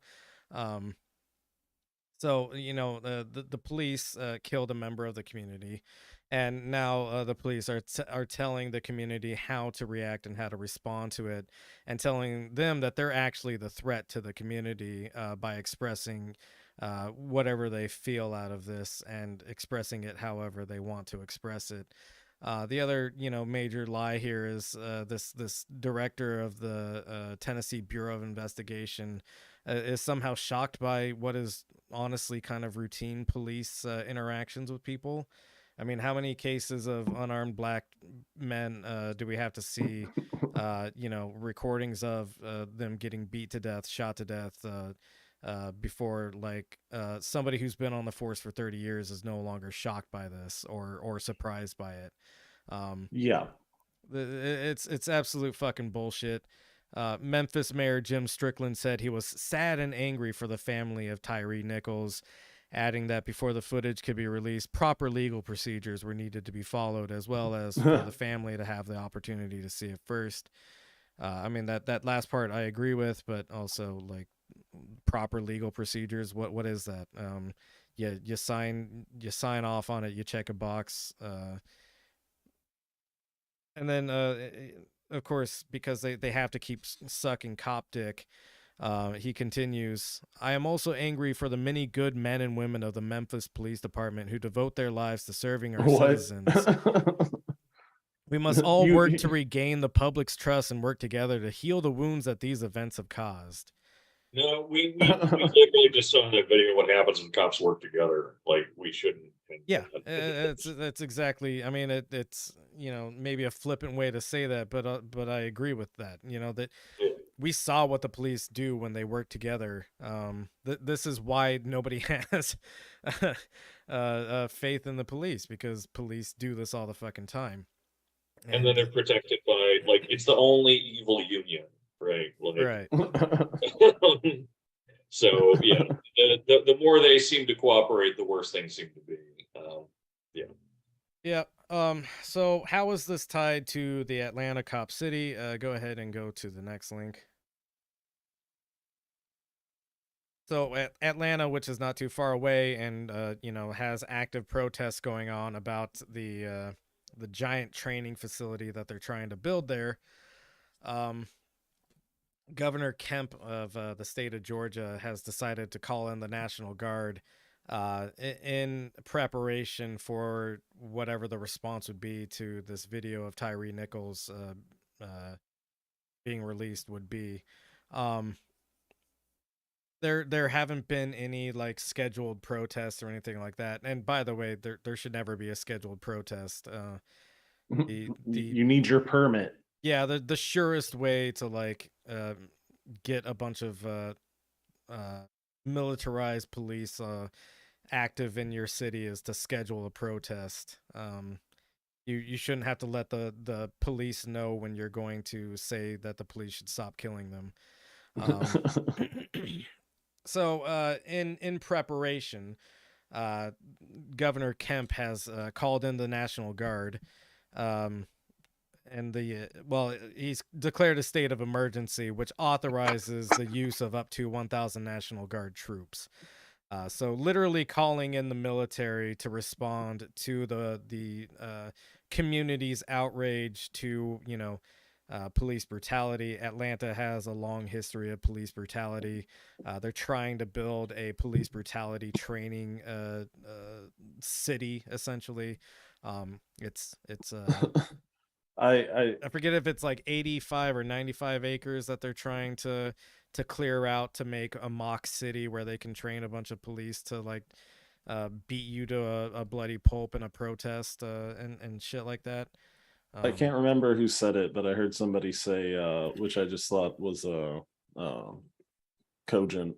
S3: So the police killed a member of the community, and now the police are telling the community how to react and how to respond to it, and telling them that they're actually the threat to the community by expressing whatever they feel out of this and expressing it however they want to express it. The other, major lie here is this director of the Tennessee Bureau of Investigation is somehow shocked by what is honestly kind of routine police interactions with people. I mean, how many cases of unarmed black men do we have to see? Recordings of them getting beat to death, shot to death. Before somebody who's been on the force for 30 years is no longer shocked by this or surprised by it.
S1: Yeah,
S3: it's absolute fucking bullshit. Memphis Mayor Jim Strickland said he was sad and angry for the family of Tyree Nichols, adding that before the footage could be released, proper legal procedures were needed to be followed, as well as for the family to have the opportunity to see it first. I mean, that last part I agree with, but also like proper legal procedures. What is that? You sign off on it. You check a box, and then of course, because they have to keep sucking cop dick. He continues, "I am also angry for the many good men and women of the Memphis Police Department who devote their lives to serving our citizens. We must all work to regain the public's trust and work together to heal the wounds that these events have caused."
S2: No, we can't really just saw in that video what happens when cops work together. Like, we shouldn't.
S3: Yeah, that's exactly. I mean, it's maybe a flippant way to say that, but I agree with that. That we saw what the police do when they work together. This is why nobody has faith in the police, because police do this all the fucking time.
S2: And then they're protected by, like, it's the only evil union, right?
S3: Right.
S2: So yeah, the more they seem to cooperate, the worse things seem to be.
S3: Yeah. So how is this tied to the Atlanta Cop City? Go ahead and go to the next link. So Atlanta, which is not too far away, and has active protests going on about the giant training facility that they're trying to build there. Governor Kemp of the state of Georgia has decided to call in the National Guard in preparation for whatever the response would be to this video of Tyree Nichols being released would be. There haven't been any like scheduled protests or anything like that. And by the way, there should never be a scheduled protest.
S1: You need your permit.
S3: Yeah, the surest way to like get a bunch of militarized police active in your city is to schedule a protest. You shouldn't have to let the police know when you're going to say that the police should stop killing them. So in preparation, Governor Kemp has called in the National Guard. And he's declared a state of emergency, which authorizes the use of up to 1,000 National Guard troops. So literally calling in the military to respond to the community's outrage to, police brutality. Atlanta has a long history of police brutality. They're trying to build a police brutality training city, essentially. It's
S1: I
S3: I forget if it's like 85 or 95 acres that they're trying to clear out to make a mock city where they can train a bunch of police to like beat you to a bloody pulp in a protest and shit like that.
S1: I can't remember who said it, but I heard somebody say, which I just thought was cogent.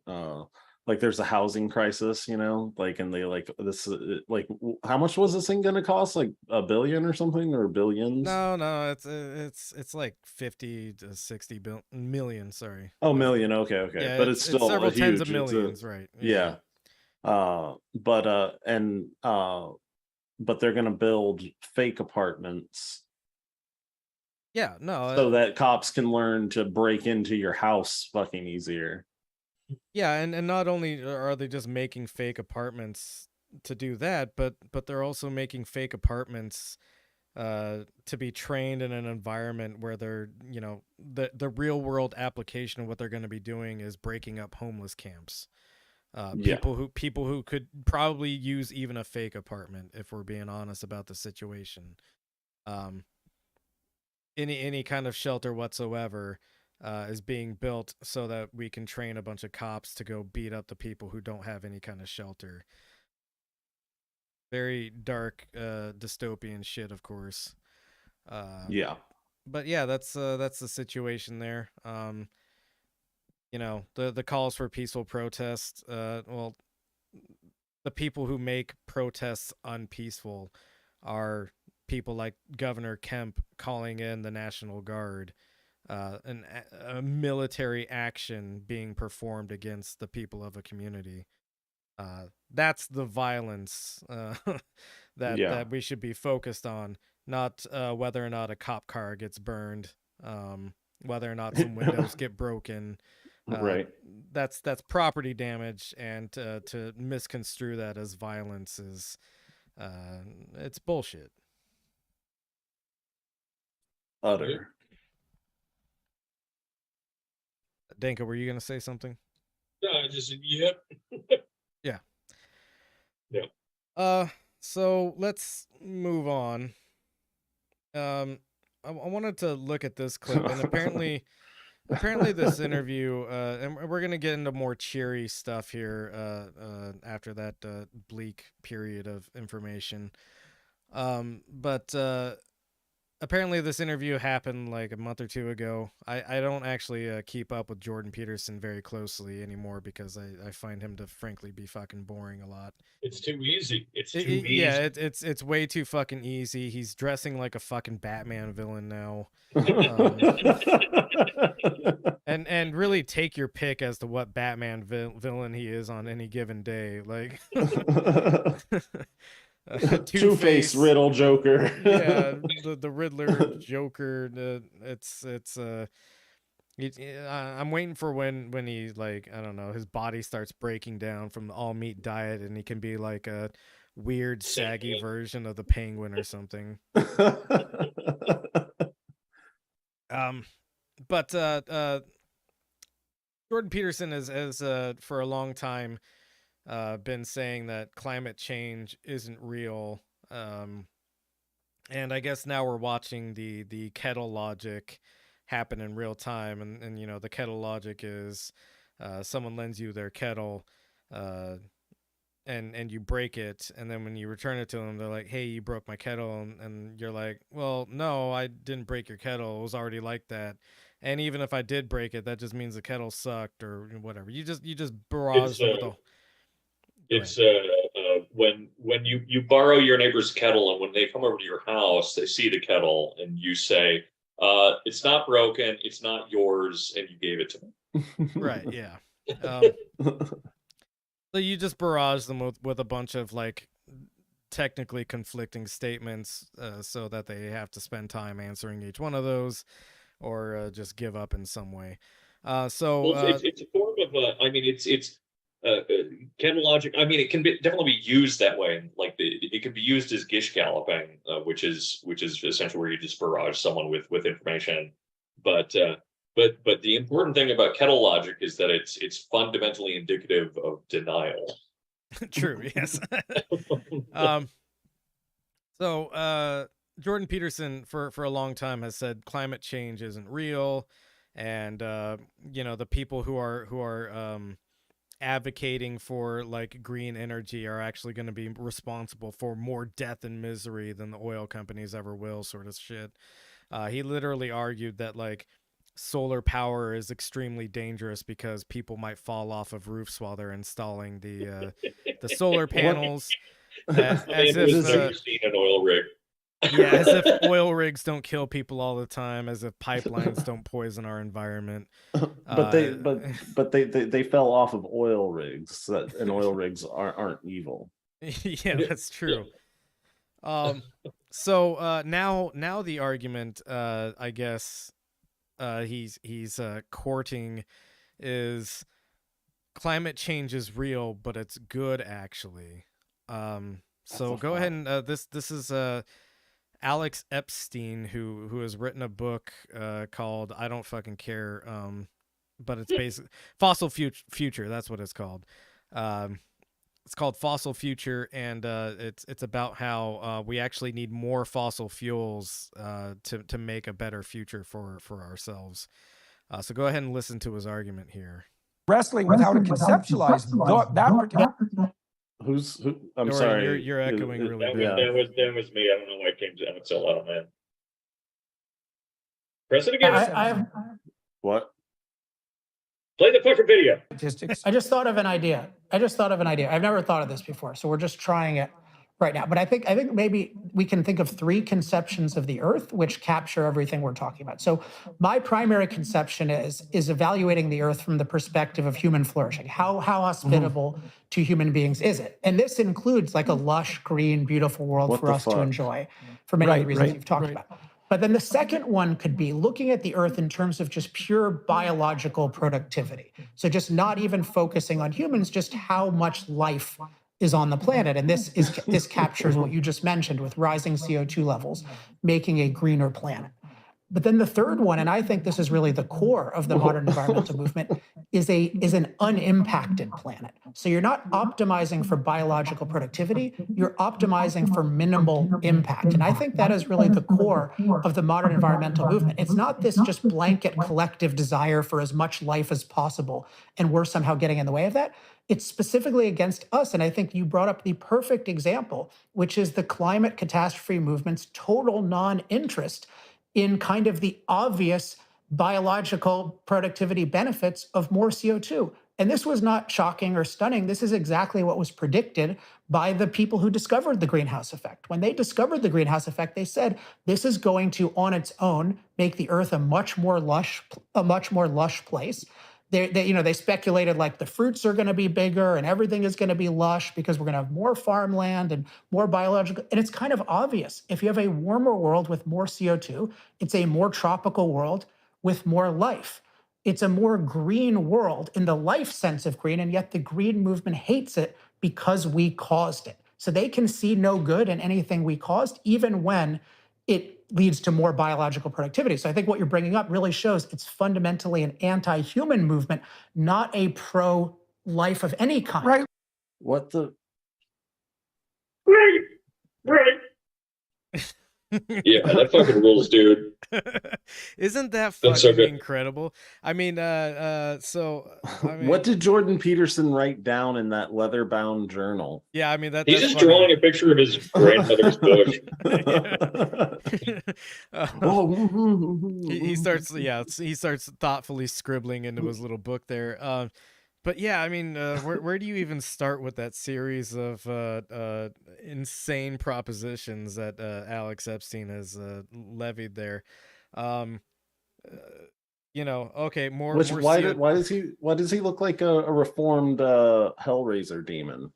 S1: Like there's a housing crisis, like, and they like this, like, how much was this thing going to cost? Like $1 billion or something, or billions?
S3: No, it's like 50 to 60 million. Sorry.
S1: Oh, million. Okay.
S3: Yeah,
S1: But it's still
S3: several
S1: huge.
S3: tens of millions, right?
S1: Yeah. But they're going to build fake apartments.
S3: Yeah, no.
S1: So that cops can learn to break into your house fucking easier.
S3: Yeah, and not only are they just making fake apartments to do that, but they're also making fake apartments to be trained in an environment where they're, the real world application of what they're going to be doing is breaking up homeless camps. People who could probably use even a fake apartment, if we're being honest about the situation. Any kind of shelter whatsoever is being built so that we can train a bunch of cops to go beat up the people who don't have any kind of shelter. Very dark dystopian shit, of course.
S1: Yeah.
S3: But yeah, that's the situation there. The calls for peaceful protest. Well, the people who make protests unpeaceful are people like Governor Kemp calling in the National Guard, a military action being performed against the people of a community. That's the violence that we should be focused on, not whether or not a cop car gets burned, whether or not some windows get broken.
S1: Right.
S3: That's property damage, and to misconstrue that as violence is it's bullshit.
S1: Utter.
S3: Danko, were you gonna say something?
S2: No, I just yep.
S3: Yeah.
S2: Yeah.
S3: So let's move on. I wanted to look at this clip, and apparently this interview, and we're gonna get into more cheery stuff here after that bleak period of information. But apparently this interview happened like a month or two ago. I don't actually keep up with Jordan Peterson very closely anymore because I find him to frankly be fucking boring a lot.
S2: It's too easy. It's too easy.
S3: Yeah, it's way too fucking easy. He's dressing like a fucking Batman villain now. And really take your pick as to what Batman villain he is on any given day. Like
S1: Two-Face, Riddle, Joker.
S3: Yeah, the Riddler, Joker. I'm waiting for when he, like, I don't know, his body starts breaking down from the all meat diet, and he can be like a weird saggy version of the Penguin or something. But Jordan Peterson has for a long time been saying that climate change isn't real, and I guess now we're watching the kettle logic happen in real time, and the kettle logic is someone lends you their kettle, and you break it, and then when you return it to them, they're like, hey, you broke my kettle, and you're like, well, no, I didn't break your kettle, it was already like that. And even if I did break it, that just means the kettle sucked or whatever. You just barrage them with the...
S2: It's when you borrow your neighbor's kettle, and when they come over to your house, they see the kettle, and you say, it's not broken, it's not yours, and you gave it to them.
S3: Right, yeah. So you just barrage them with a bunch of like technically conflicting statements, so that they have to spend time answering each one of those, or just give up in some way. It's
S2: a form of I mean, it's kettle logic. I mean, it can definitely be used that way. Like it can be used as gish galloping, which is essentially where you just barrage someone with information. But the important thing about kettle logic is that it's fundamentally indicative of denial.
S3: True. Yes. Jordan Peterson for a long time has said climate change isn't real, and the people who are advocating for like green energy are actually going to be responsible for more death and misery than the oil companies ever will, sort of shit. He literally argued that like solar power is extremely dangerous because people might fall off of roofs while they're installing the solar panels. As if
S2: never seen an oil rig.
S3: Yeah, as if oil rigs don't kill people all the time, as if pipelines don't poison our environment.
S1: But they fell off of oil rigs, and oil rigs aren't evil.
S3: Yeah, that's true. So now the argument, I guess, he's courting is climate change is real, but it's good actually. So go ahead and this is Alex Epstein, who has written a book called I Don't Fucking Care, but it's basically Fossil Future. That's what it's called. It's called Fossil Future, and it's about how we actually need more fossil fuels to make a better future for ourselves. So go ahead and listen to his argument here.
S11: Wrestling with how to conceptualize that particular.
S1: Who? I'm
S3: Dorian,
S1: sorry.
S3: You're echoing really bad.
S2: That was me. I don't know why it came out so loud, man. Press it again.
S1: What?
S2: Play the fucking video.
S6: I just thought of an idea. I've never thought of this before, so we're just trying it right now. But I think maybe we can think of three conceptions of the Earth which capture everything we're talking about. So my primary conception is evaluating the Earth from the perspective of human flourishing. How hospitable to human beings is it? And this includes like a lush, green, beautiful world for us to enjoy for many of the reasons you've talked about. But then the second one could be looking at the Earth in terms of just pure biological productivity. So just not even focusing on humans, just how much life is on the planet. And this captures what you just mentioned with rising CO2 levels, making a greener planet. But then the third one, and I think this is really the core of the modern environmental movement, is an unimpacted planet. So you're not optimizing for biological productivity, you're optimizing for minimal impact. And I think that is really the core of the modern environmental movement. It's not this just blanket collective desire for as much life as possible, and we're somehow getting in the way of that. It's specifically against us. And I think you brought up the perfect example, which is the climate catastrophe movement's total non-interest in kind of the obvious biological productivity benefits of more CO2. And this was not shocking or stunning. This is exactly what was predicted by the people who discovered the greenhouse effect. When they discovered the greenhouse effect, they said this is going to, on its own, make the Earth a much more lush place. They speculated like the fruits are going to be bigger and everything is going to be lush because we're going to have more farmland and more biological. And it's kind of obvious. If you have a warmer world with more CO2, it's a more tropical world with more life. It's a more green world in the life sense of green, and yet the green movement hates it because we caused it. So they can see no good in anything we caused, even when it leads to more biological productivity. So I think what you're bringing up really shows it's fundamentally an anti-human movement, not a pro-life of any kind.
S11: Right.
S1: What the?
S2: Right. Yeah, that fucking rules, dude.
S3: Isn't that
S2: That's so
S3: fucking
S2: good.
S3: incredible? I mean, so I mean,
S1: What did Jordan Peterson write down in that leather-bound journal?
S3: yeah, I mean
S2: He's
S3: that's
S2: just
S3: funny.
S2: drawing a picture of his grandmother's bush.
S3: He starts, yeah, he starts thoughtfully scribbling into his little book there. But yeah, I mean, where do you even start with that series of insane propositions that Alex Epstein has levied there? Um, uh, okay, more
S1: Which
S3: more
S1: why
S3: CO.
S1: does he look like a reformed Hellraiser demon?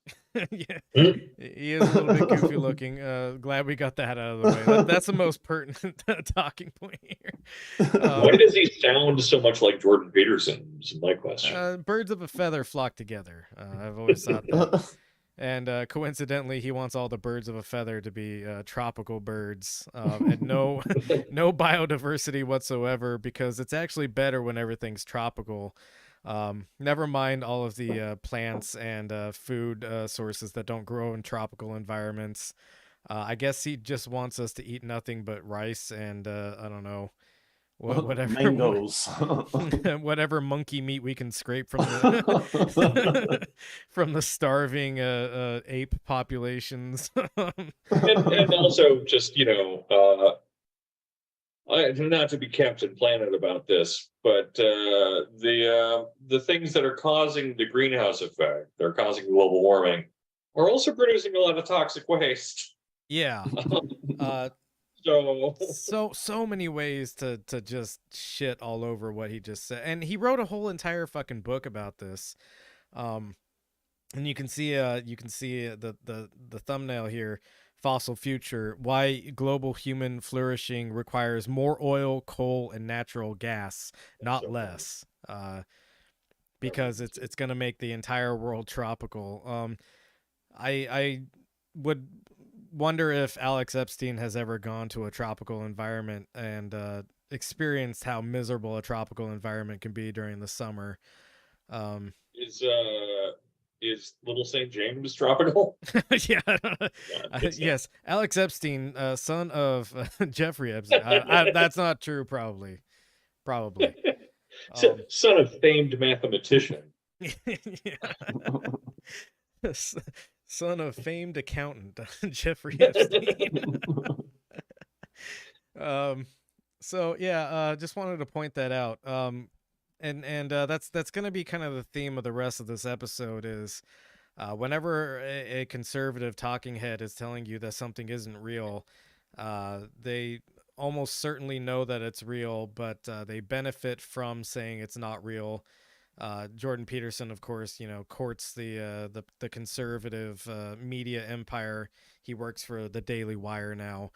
S3: Yeah,
S2: Hmm?
S3: he is a little bit goofy looking. Glad we got that out of the way. That's the most pertinent talking point here.
S2: Why does he sound so much like Jordan Peterson? Is my question.
S3: Birds of a feather flock together. I've always thought that. And coincidentally, he wants all the birds of a feather to be tropical birds, and no no biodiversity whatsoever, because it's actually better when everything's tropical. Never mind all of the plants and food sources that don't grow in tropical environments. I guess he just wants us to eat nothing but rice and I don't know, whatever
S1: Mangoes.
S3: whatever monkey meat we can scrape from the from the starving ape populations.
S2: And also just, not to be Captain Planet about this, but the things that are causing the greenhouse effect, they're causing global warming, are also producing a lot of toxic waste.
S3: Yeah. So many ways to just shit all over what he just said, and he wrote a whole entire fucking book about this. And you can see the thumbnail here. Fossil Future: Why Global Human Flourishing Requires More Oil, Coal, and Natural Gas, not less. Because it's going to make the entire world tropical. I would wonder if Alex Epstein has ever gone to a tropical environment and experienced how miserable a tropical environment can be during the summer.
S2: Is Little St. James tropical?
S3: Yeah. Yes, Alex Epstein, son of Jeffrey Epstein. That's not true. Probably.
S2: Son of famed mathematician.
S3: Son of famed accountant Jeffrey Epstein. So yeah, just wanted to point that out. And that's going to be kind of the theme of the rest of this episode is whenever a conservative talking head is telling you that something isn't real, they almost certainly know that it's real, but they benefit from saying it's not real. Jordan Peterson, of course, courts the conservative media empire. He works for the Daily Wire now.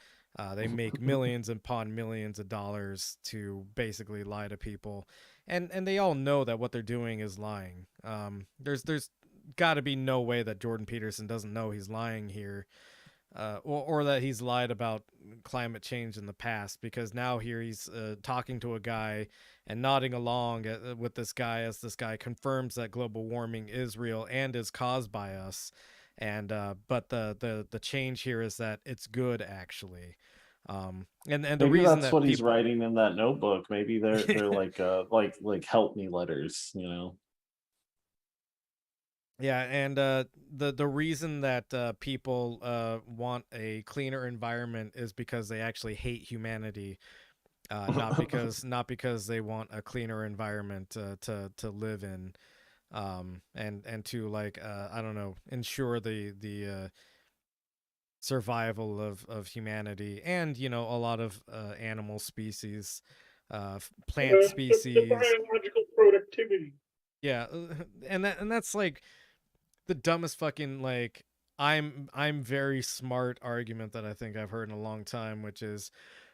S3: They make millions upon millions of dollars to basically lie to people, and they all know that what they're doing is lying. There's got to be no way that Jordan Peterson doesn't know he's lying here, or that he's lied about climate change in the past, because now here he's talking to a guy and nodding along with this guy as this guy confirms that global warming is real and is caused by us. And but the change here is that it's good, actually. And the
S1: Maybe
S3: reason
S1: that's
S3: that
S1: what he's writing in that notebook. Maybe they're like help me letters,
S3: Yeah, and the reason that people want a cleaner environment is because they actually hate humanity, not because they want a cleaner environment to live in, and to, like, I don't know, ensure the survival of humanity, and a lot of animal species, plant species.
S2: Biological productivity.
S3: Yeah, and that's like the dumbest fucking, like, I'm very smart argument that I think I've heard in a long time, which is,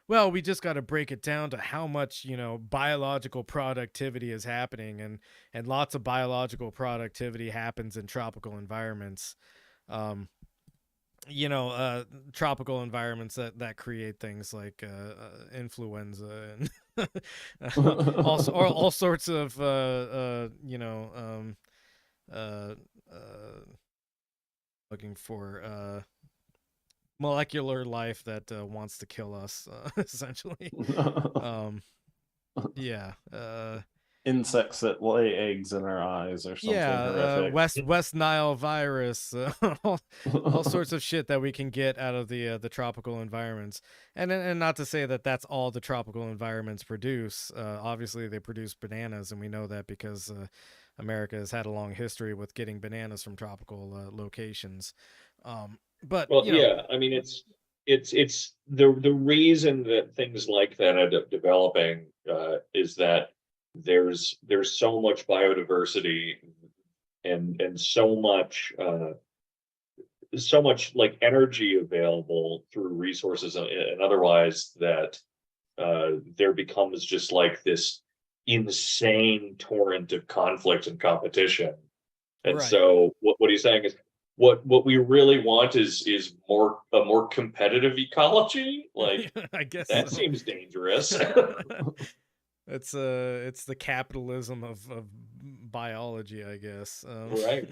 S3: well, we just got to break it down to how much biological productivity is happening, and lots of biological productivity happens in tropical environments. Tropical environments that create things like influenza and all sorts of looking for molecular life that wants to kill us, essentially. Yeah.
S1: Insects that lay eggs in our eyes or something horrific.
S3: West Nile virus, all sorts of shit that we can get out of the tropical environments, and not to say that that's all the tropical environments produce. Obviously, they produce bananas, and we know that because America has had a long history with getting bananas from tropical locations. But
S2: Well,
S3: you know,
S2: yeah, I mean, it's the reason that things like that end up developing is that there's so much biodiversity and so much like energy available through resources and otherwise that there becomes just like this insane torrent of conflict and competition. And
S3: Right.
S2: so what he's saying is what we really want is a more competitive ecology. Like
S3: I guess
S2: that
S3: so.
S2: seems dangerous.
S3: It's the capitalism of biology, I guess.
S2: Right.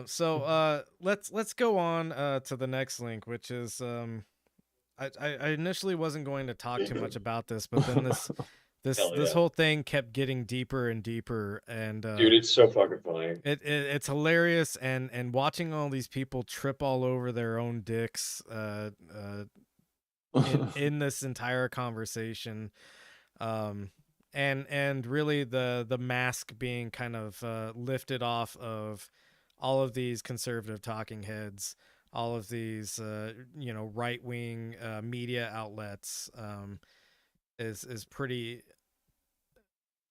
S3: So let's go on to the next link, which is I initially wasn't going to talk too much about this, but then this
S2: Hell yeah.
S3: whole thing kept getting deeper and deeper, and
S2: Dude, it's so fucking funny.
S3: it's hilarious, and watching all these people trip all over their own dicks in this entire conversation, and really the mask being kind of lifted off of all of these conservative talking heads, all of these right-wing media outlets, is pretty,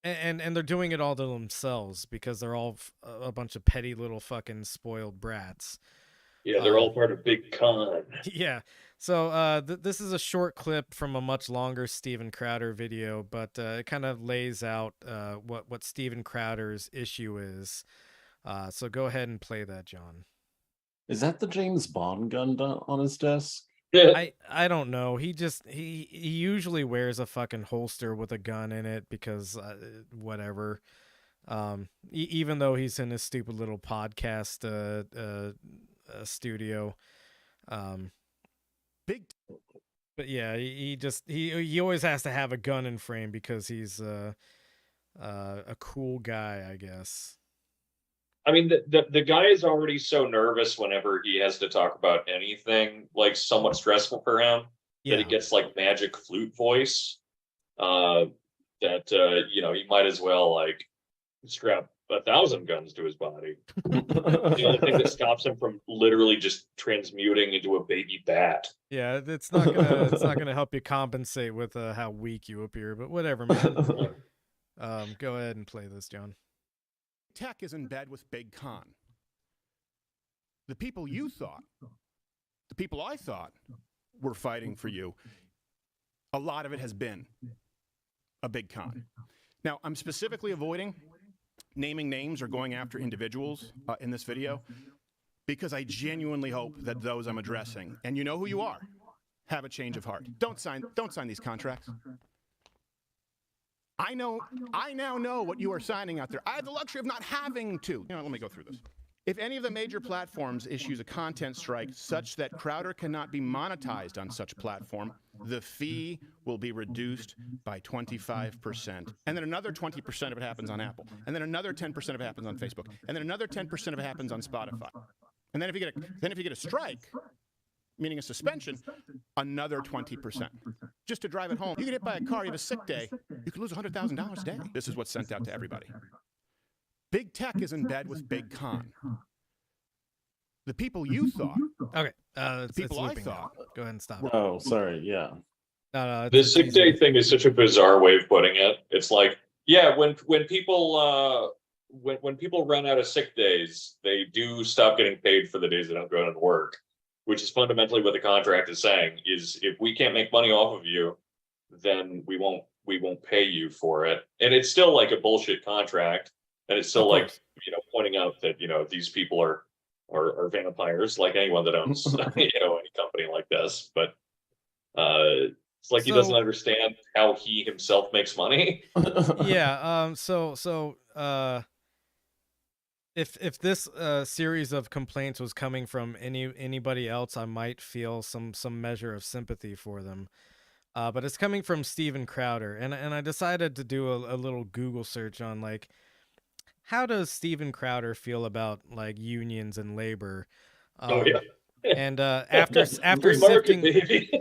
S3: and they're doing it all to themselves because they're all a bunch of petty little fucking spoiled brats.
S2: Yeah, they're all part of Big Con.
S3: Yeah. So this is a short clip from a much longer Steven Crowder video, but it kind of lays out what Steven Crowder's issue is. So go ahead and play that, John.
S1: Is that the James Bond gun on his desk?
S3: I don't know. He usually wears a fucking holster with a gun in it because whatever. Even though he's in his stupid little podcast studio. But yeah, he always has to have a gun in frame because he's a cool guy, I guess.
S2: I mean, the guy is already so nervous whenever he has to talk about anything, like somewhat stressful for him, that he gets like magic flute voice. He might as well like strap 1,000 guns to his body. The only thing that stops him from literally just transmuting into a baby bat.
S3: Yeah, it's not gonna help you compensate with how weak you appear, but whatever, man. Go ahead and play this, John.
S12: Tech is in bed with Big Con. The people you thought, the people I thought were fighting for you, a lot of it has been a Big Con. Now, I'm specifically avoiding naming names or going after individuals in this video because I genuinely hope that those I'm addressing, and you know who you are, have a change of heart. Don't sign these contracts. I now know what you are signing out there. I have the luxury of not having to. Let me go through this. If any of the major platforms issues a content strike such that Crowder cannot be monetized on such platform, the fee will be reduced by 25%. And then another 20% of it happens on Apple. And then another 10% of it happens on Facebook. And then another 10% of it happens on Spotify. And then if you get a strike, meaning a suspension, another 20%. Just to drive it home. You get hit by a car, you have a sick day, you could lose $100,000 a day. This is what's sent out to everybody. Big Tech is in bed with Big Con. The people you thought.
S3: Okay.
S12: The people I thought.
S3: Go ahead and stop.
S1: Oh, sorry. Yeah.
S3: No,
S2: the sick day thing is such a bizarre way of putting it. It's like, yeah, when people when people run out of sick days, they do stop getting paid for the days they don't go to work, which is fundamentally what the contract is saying. Is if we can't make money off of you, then we won't pay you for it. And it's still like a bullshit contract. And it's still like, pointing out that, these people are vampires, like anyone that owns, any company like this. But it's like he doesn't understand how he himself makes money.
S3: Yeah. If this series of complaints was coming from anybody else, I might feel some measure of sympathy for them. But it's coming from Steven Crowder, and I decided to do a little Google search on like, how does Steven Crowder feel about like unions and labor?
S2: Oh yeah.
S3: And after
S2: Free market,
S3: sifting
S2: baby.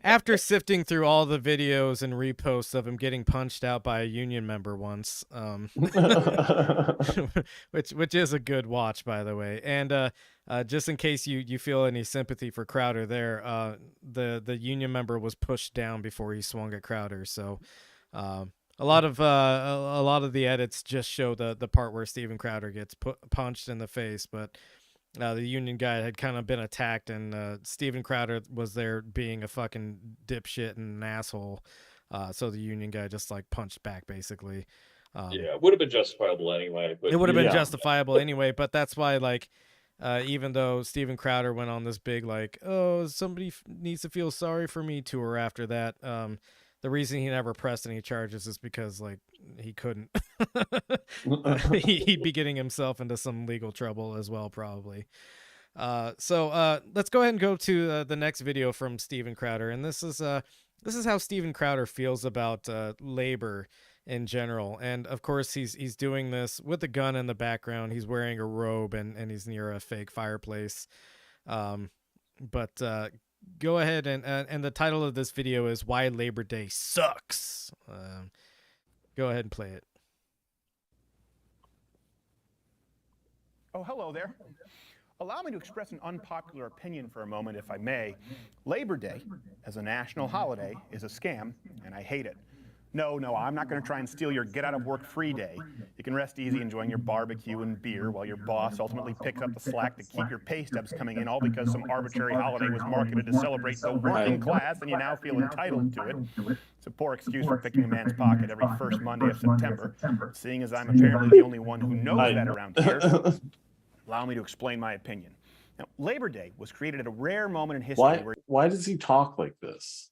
S3: after sifting through all the videos and reposts of him getting punched out by a union member once, which is a good watch, by the way. And just in case you feel any sympathy for Crowder there, the union member was pushed down before he swung at Crowder. So a lot of the edits just show the part where Steven Crowder gets punched in the face, but the union guy had kind of been attacked, and Steven Crowder was there being a fucking dipshit and an asshole. So the union guy just like punched back, basically.
S2: Yeah, it would have been justifiable anyway. But
S3: it would have been justifiable anyway, but that's why, like, even though Steven Crowder went on this big, like, oh, somebody needs to feel sorry for me tour after that, the reason he never pressed any charges is because, like, he couldn't. He'd be getting himself into some legal trouble as well, probably. So let's go ahead and go to the next video from Steven Crowder, and this is how Steven Crowder feels about labor in general. And of course, he's doing this with a gun in the background. He's wearing a robe, and he's near a fake fireplace. But go ahead, and the title of this video is "Why Labor Day Sucks." Go ahead and play it.
S12: Oh, hello there. Allow me to express an unpopular opinion for a moment, if I may. Labor Day, as a national holiday, is a scam, and I hate it. No, I'm not going to try and steal your get-out-of-work-free day. You can rest easy enjoying your barbecue and beer while your boss ultimately picks up the slack to keep your pay stubs coming in, all because some arbitrary holiday was marketed to celebrate the working class, and you now feel entitled to it. It's a poor excuse for picking a man's pocket every first Monday of September. Seeing as I'm apparently the only one who knows that around here, allow me to explain my opinion. Now, Labor Day was created at a rare moment in history
S1: Why does he talk like this?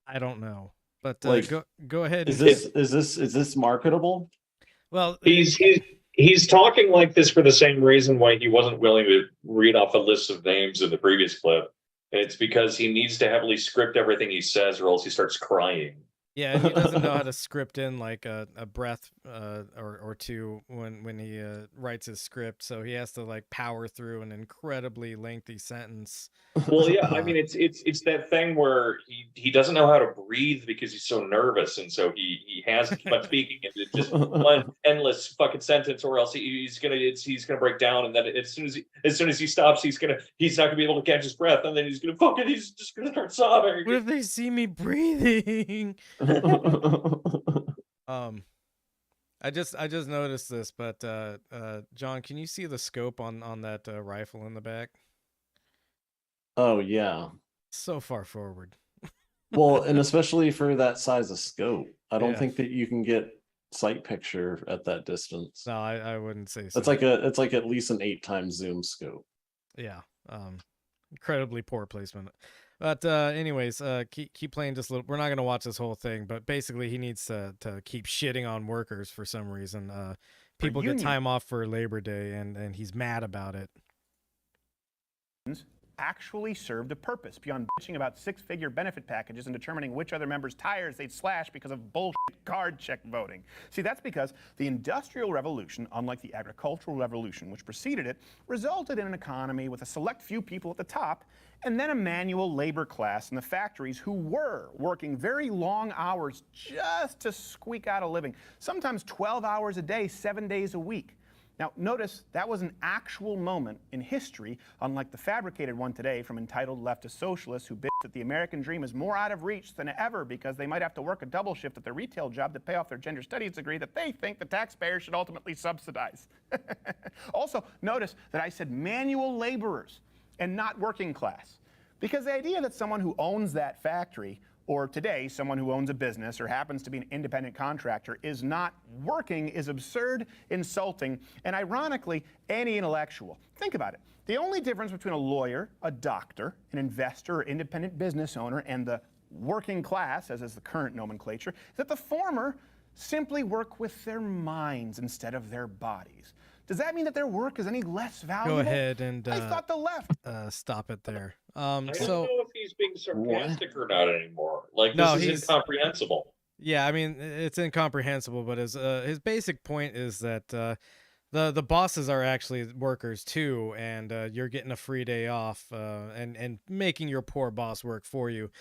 S3: I don't know. But
S1: Like,
S3: go ahead.
S1: Is this marketable?
S3: Well,
S2: he's talking like this for the same reason why he wasn't willing to read off a list of names in the previous clip. And it's because he needs to heavily script everything he says, or else he starts crying.
S3: Yeah, and he doesn't know how to script in like a breath or two when he writes his script, so he has to like power through an incredibly lengthy sentence.
S2: Well, yeah, I mean, it's that thing where he doesn't know how to breathe because he's so nervous, and so he has to keep on speaking into just one endless fucking sentence, or else he's gonna break down, and then as soon as he stops, he's not gonna be able to catch his breath, and then he's just gonna start sobbing.
S3: What if they see me breathing? I just noticed this, but John, can you see the scope on that rifle in the back?
S1: Oh yeah.
S3: So far forward.
S1: Well, and especially for that size of scope, I don't
S3: Yeah.
S1: think that you can get sight picture at that distance.
S3: No, I wouldn't say so.
S1: It's like at least an 8x zoom scope.
S3: Yeah. Incredibly poor placement. But anyways, keep playing just a little. We're not gonna watch this whole thing, but basically he needs to keep shitting on workers for some reason. People get time off for Labor Day, and he's mad about it.
S12: actually served a purpose beyond bitching about six-figure benefit packages and determining which other members' tires they'd slash because of bullshit card check voting. See, that's because the Industrial Revolution, unlike the Agricultural Revolution, which preceded it, resulted in an economy with a select few people at the top and then a manual labor class in the factories who were working very long hours just to squeak out a living, sometimes 12 hours a day, 7 days a week. Now, notice that was an actual moment in history, unlike the fabricated one today from entitled leftist socialists who bitch that the American dream is more out of reach than ever because they might have to work a double shift at their retail job to pay off their gender studies degree that they think the taxpayer should ultimately subsidize. Also, notice that I said manual laborers and not working class, because the idea that someone who owns that factory, or today, someone who owns a business or happens to be an independent contractor, is not working is absurd, insulting, and ironically, anti-intellectual. Think about it. The only difference between a lawyer, a doctor, an investor, or independent business owner, and the working class, as is the current nomenclature, is that the former simply work with their minds instead of their bodies. Does that mean that their work is any less valuable?
S3: Go ahead and
S12: I thought the left.
S3: stop it there.
S2: I don't
S3: So
S2: know if he's being sarcastic or not anymore. Like,
S3: No,
S2: this is
S3: he's-
S2: incomprehensible.
S3: yeah, I mean it's incomprehensible, but his basic point is that the bosses are actually workers too, and you're getting a free day off and making your poor boss work for you.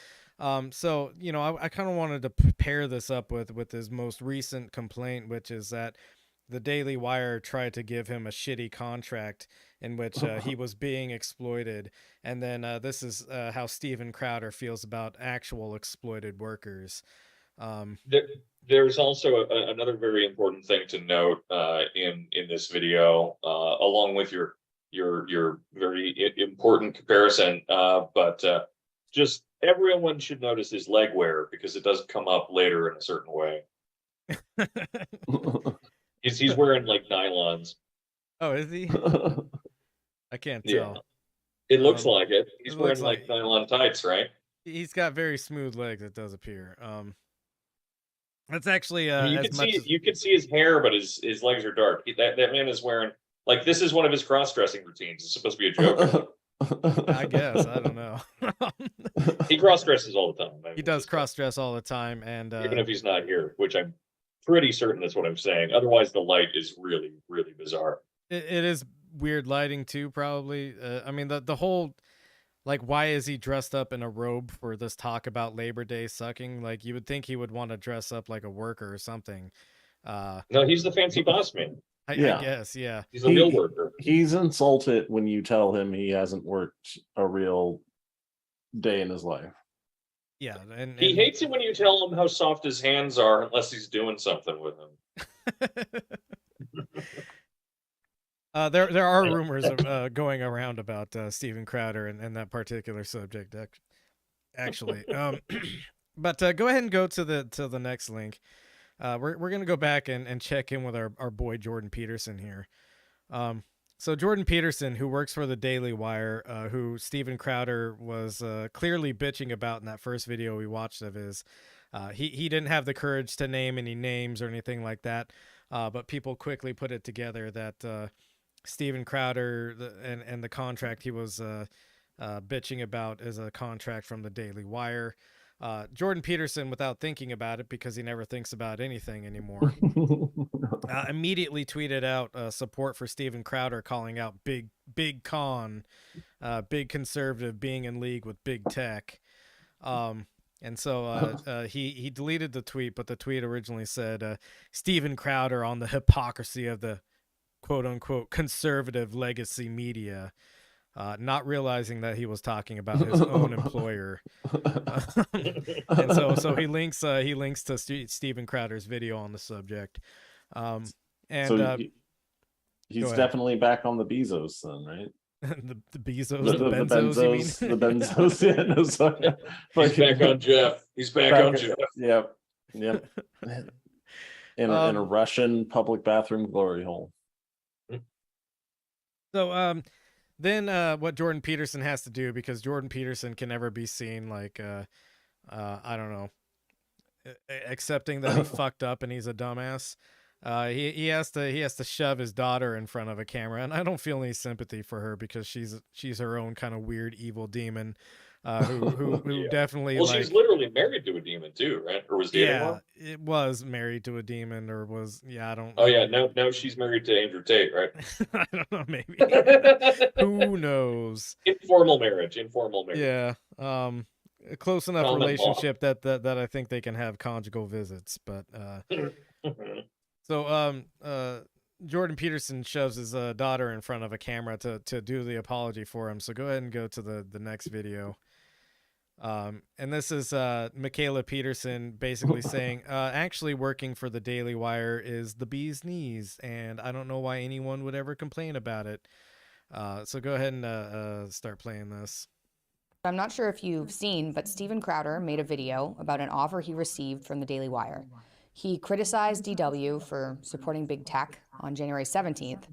S3: So you know, I kind of wanted to pair this up with his most recent complaint, which is that the Daily Wire tried to give him a shitty contract in which he was being exploited. And then this is how Steven Crowder feels about actual exploited workers.
S2: There's also another very important thing to note in this video, along with your very important comparison. But just everyone should notice his leg wear, because it does come up later in a certain way. He's wearing like nylons.
S3: Oh, is he? I can't
S2: Yeah.
S3: tell.
S2: It looks like it. He's
S3: it
S2: wearing
S3: looks
S2: like nylon tights, right?
S3: He's got very smooth legs, it does appear. That's actually
S2: I mean, you
S3: as
S2: can
S3: much
S2: see
S3: as,
S2: you can see his hair, but his legs are dark. That man is wearing, like, this is one of his cross-dressing routines. It's supposed to be a joke.
S3: I guess, I don't know.
S2: He cross-dresses all the time. I mean,
S3: He does cross-dress all the time, and
S2: even if he's not here, which I'm pretty certain that's what I'm saying. Otherwise, the light is really, really bizarre.
S3: it is weird lighting too, probably. I mean, the whole, like, why is he dressed up in a robe for this talk about Labor Day sucking? Like, you would think he would want to dress up like a worker or something.
S2: No, he's the fancy boss man.
S3: I
S1: Yeah.
S3: guess, yeah.
S2: He's a real worker.
S1: He's insulted when you tell him he hasn't worked a real day in his life.
S3: Yeah, and
S2: He hates it when you tell him how soft his hands are, unless he's doing something with them.
S3: There are rumors of, going around about Steven Crowder and that particular subject, actually. But go ahead and go to the next link. We're gonna go back and check in with our boy Jordan Peterson here. So Jordan Peterson, who works for the Daily Wire, who Steven Crowder was clearly bitching about in that first video we watched of his, he didn't have the courage to name any names or anything like that, but people quickly put it together that Steven Crowder and the contract he was bitching about is a contract from the Daily Wire. Jordan Peterson, without thinking about it, because he never thinks about anything anymore, immediately tweeted out support for Steven Crowder, calling out big con, big conservative being in league with big tech. And so he deleted the tweet, but the tweet originally said Steven Crowder on the hypocrisy of the quote unquote conservative legacy media. Not realizing that he was talking about his own employer. And so he links to Steven Crowder's video on the subject. And
S1: So he's definitely back on the Bezos then, right?
S3: the Bezos, the Benzos, you mean?
S1: The Benzos. Yeah, no, sorry.
S2: He's back on Jeff. He's back on Jeff.
S1: Yep. In a Russian public bathroom glory hole.
S3: So then what Jordan Peterson has to do, because Jordan Peterson can never be seen like I don't know, accepting that he fucked up and he's a dumbass. He has to shove his daughter in front of a camera, and I don't feel any sympathy for her, because she's her own kind of weird evil demon who
S2: Yeah.
S3: definitely,
S2: Well,
S3: like,
S2: she's literally married to a demon too, right? Or was dating one?
S3: it was married to a demon, or was, I don't.
S2: Oh yeah, no, she's married to Andrew Tate, right?
S3: I don't know, maybe. Who knows?
S2: Informal marriage.
S3: Yeah. A close enough
S2: Common law.
S3: relationship that I think they can have conjugal visits, but so Jordan Peterson shoves his daughter in front of a camera to do the apology for him. So go ahead and go to the next video. And this is Michaela Peterson basically saying, actually working for the Daily Wire is the bee's knees, and I don't know why anyone would ever complain about it. So go ahead and start playing this.
S13: I'm not sure if you've seen, but Steven Crowder made a video about an offer he received from the Daily Wire. He criticized DW for supporting big tech on January 17th,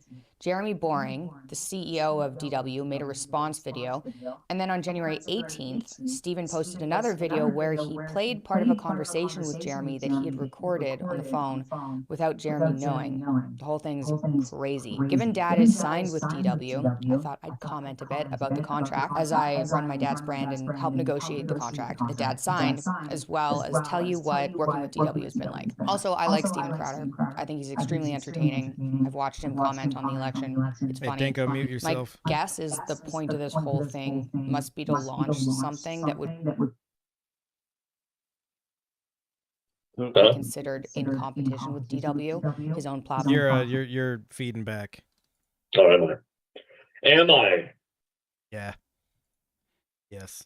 S13: Jeremy Boring, the CEO of DW, made a response video. And then on January 18th, Stephen posted another video where he played part of a conversation with Jeremy that he had recorded on the phone without Jeremy knowing. The whole thing's crazy. Given Dad is signed with DW, I thought I'd comment a bit about the contract as I run my dad's brand and help negotiate the contract that Dad signed, as well as tell you what working with DW has been like. Also, I like Steven Crowder. I think he's extremely entertaining. I've watched him comment on the election. It's funny.
S3: Hey, Danko, mute
S13: My
S3: yourself.
S13: guess is the point of this whole thing must be to launch something that would be considered in competition with DW, his own platform.
S3: You're feeding back.
S2: Oh, am I? Am I?
S3: Yeah. Yes.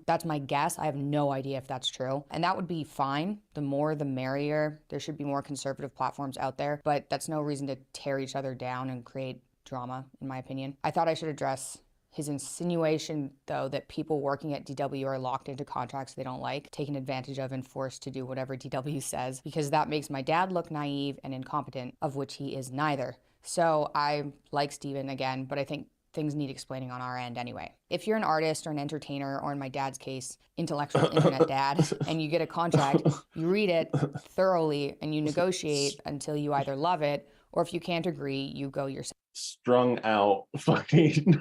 S13: That's my guess. I have no idea if that's true. And that would be fine. The more, the merrier. There should be more conservative platforms out there, but that's no reason to tear each other down and create drama, in my opinion. I thought I should address his insinuation, though, that people working at DW are locked into contracts they don't like, taken advantage of and forced to do whatever DW says, because that makes my dad look naive and incompetent, of which he is neither. So I like Steven again, but I think things need explaining on our end anyway. If you're an artist or an entertainer, or in my dad's case, intellectual internet dad, and you get a contract, you read it thoroughly and you negotiate until you either love it, or if you can't agree, you go yourself.
S1: Strung out, fucking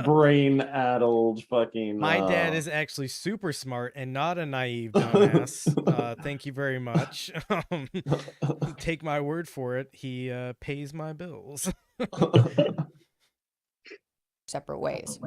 S1: brain-addled, fucking.
S3: My dad is actually super smart and not a naive dumbass. Thank you very much. Take my word for it. He pays my bills.
S13: Separate ways.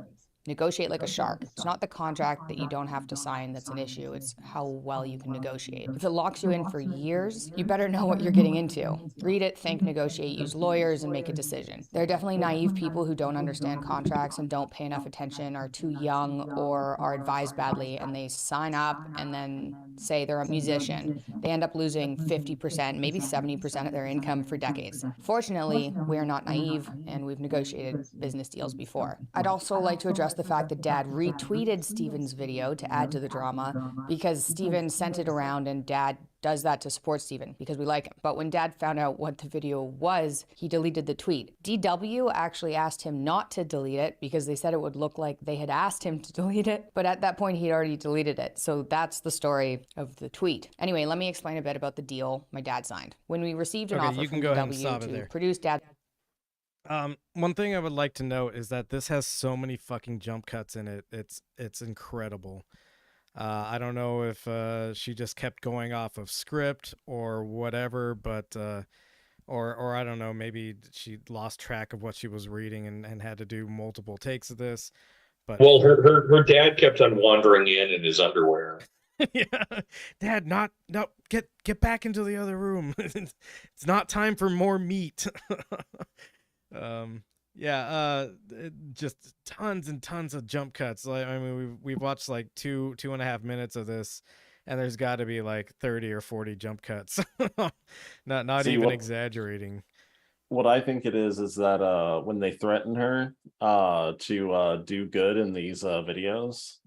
S13: Negotiate like a shark. It's not the contract that you don't have to sign that's an issue. It's how well you can negotiate. If it locks you in for years, you better know what you're getting into. Read it, think, negotiate, use lawyers, and make a decision. There are definitely naive people who don't understand contracts and don't pay enough attention, are too young, or are advised badly, and they sign up and then say they're a musician. They end up losing 50%, maybe 70% of their income for decades. Fortunately, we are not naive, and we've negotiated business deals before. I'd also like to address the fact that Dad retweeted Steven's video to add to the drama, because Steven sent it around and Dad does that to support Steven because we like him. But when Dad found out what the video was, he deleted the tweet. DW actually asked him not to delete it because they said it would look like they had asked him to delete it. But at that point, he'd already deleted it. So that's the story of the tweet. Anyway, let me explain a bit about the deal my dad signed. When we received an offer from DW to produce Dad.
S3: One thing I would like to note is that this has so many fucking jump cuts in it. It's incredible. I don't know if she just kept going off of script or whatever, but or I don't know, maybe she lost track of what she was reading and had to do multiple takes of this. But
S2: well, her dad kept on wandering in his underwear.
S3: Yeah, Dad, no, get back into the other room. It's not time for more meat. Just tons and tons of jump cuts. Like, I mean, we've watched like 2.5 minutes of this, and there's got to be like 30 or 40 jump cuts. not
S1: See,
S3: even exaggerating.
S1: What I think it is that when they threaten her to do good in these videos,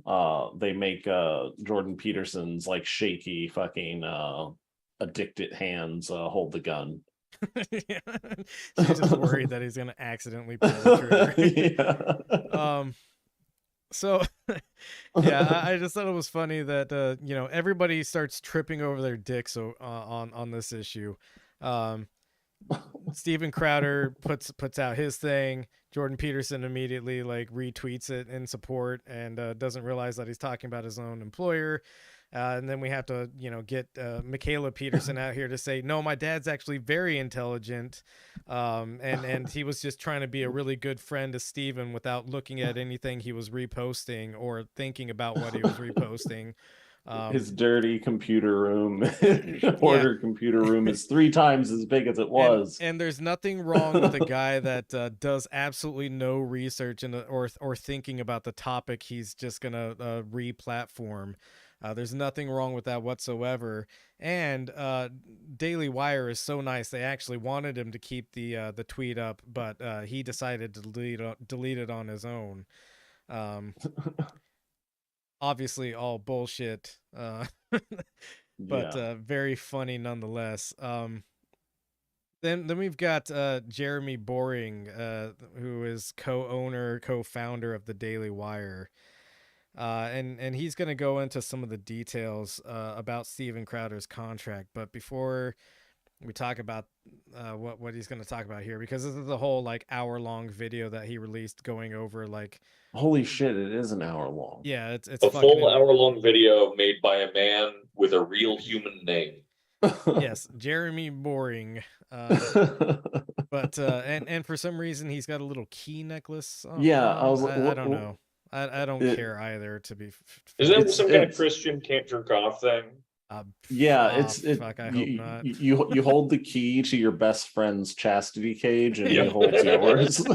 S1: they make Jordan Peterson's like shaky fucking addicted hands hold the gun.
S3: Yeah. She's just worried that he's gonna accidentally pull the trigger. So yeah, I just thought it was funny that everybody starts tripping over their dicks on this issue. Steven Crowder puts out his thing. Jordan Peterson immediately like retweets it in support and doesn't realize that he's talking about his own employer. And then we have to, get Michaela Peterson out here to say, no, my dad's actually very intelligent. And he was just trying to be a really good friend to Steven without looking at anything he was reposting or thinking about what he was reposting.
S1: His dirty computer room, computer room is 3 times as big as it was.
S3: And there's nothing wrong with a guy that does absolutely no research or thinking about the topic he's just going to re-platform. There's nothing wrong with that whatsoever. And Daily Wire is so nice. They actually wanted him to keep the tweet up, but he decided to delete it on his own. Obviously all bullshit, but very funny nonetheless. Then we've got Jeremy Boring, who is co-owner, co-founder of the Daily Wire. And he's going to go into some of the details about Steven Crowder's contract. But before we talk about what he's going to talk about here, because this is the whole like hour-long video that he released going over like,
S1: Holy shit, it is an hour long.
S3: yeah, it's
S2: a full hour-long video made by a man with a real human name.
S3: Yes, Jeremy Boring. But and for some reason he's got a little key necklace.
S1: Yeah,
S3: I don't know. I don't care either. To be,
S2: is that some kind of Christian can't jerk off thing?
S1: Yeah,
S3: fuck, I hope not.
S1: You hold the key to your best friend's chastity cage, and he holds yours.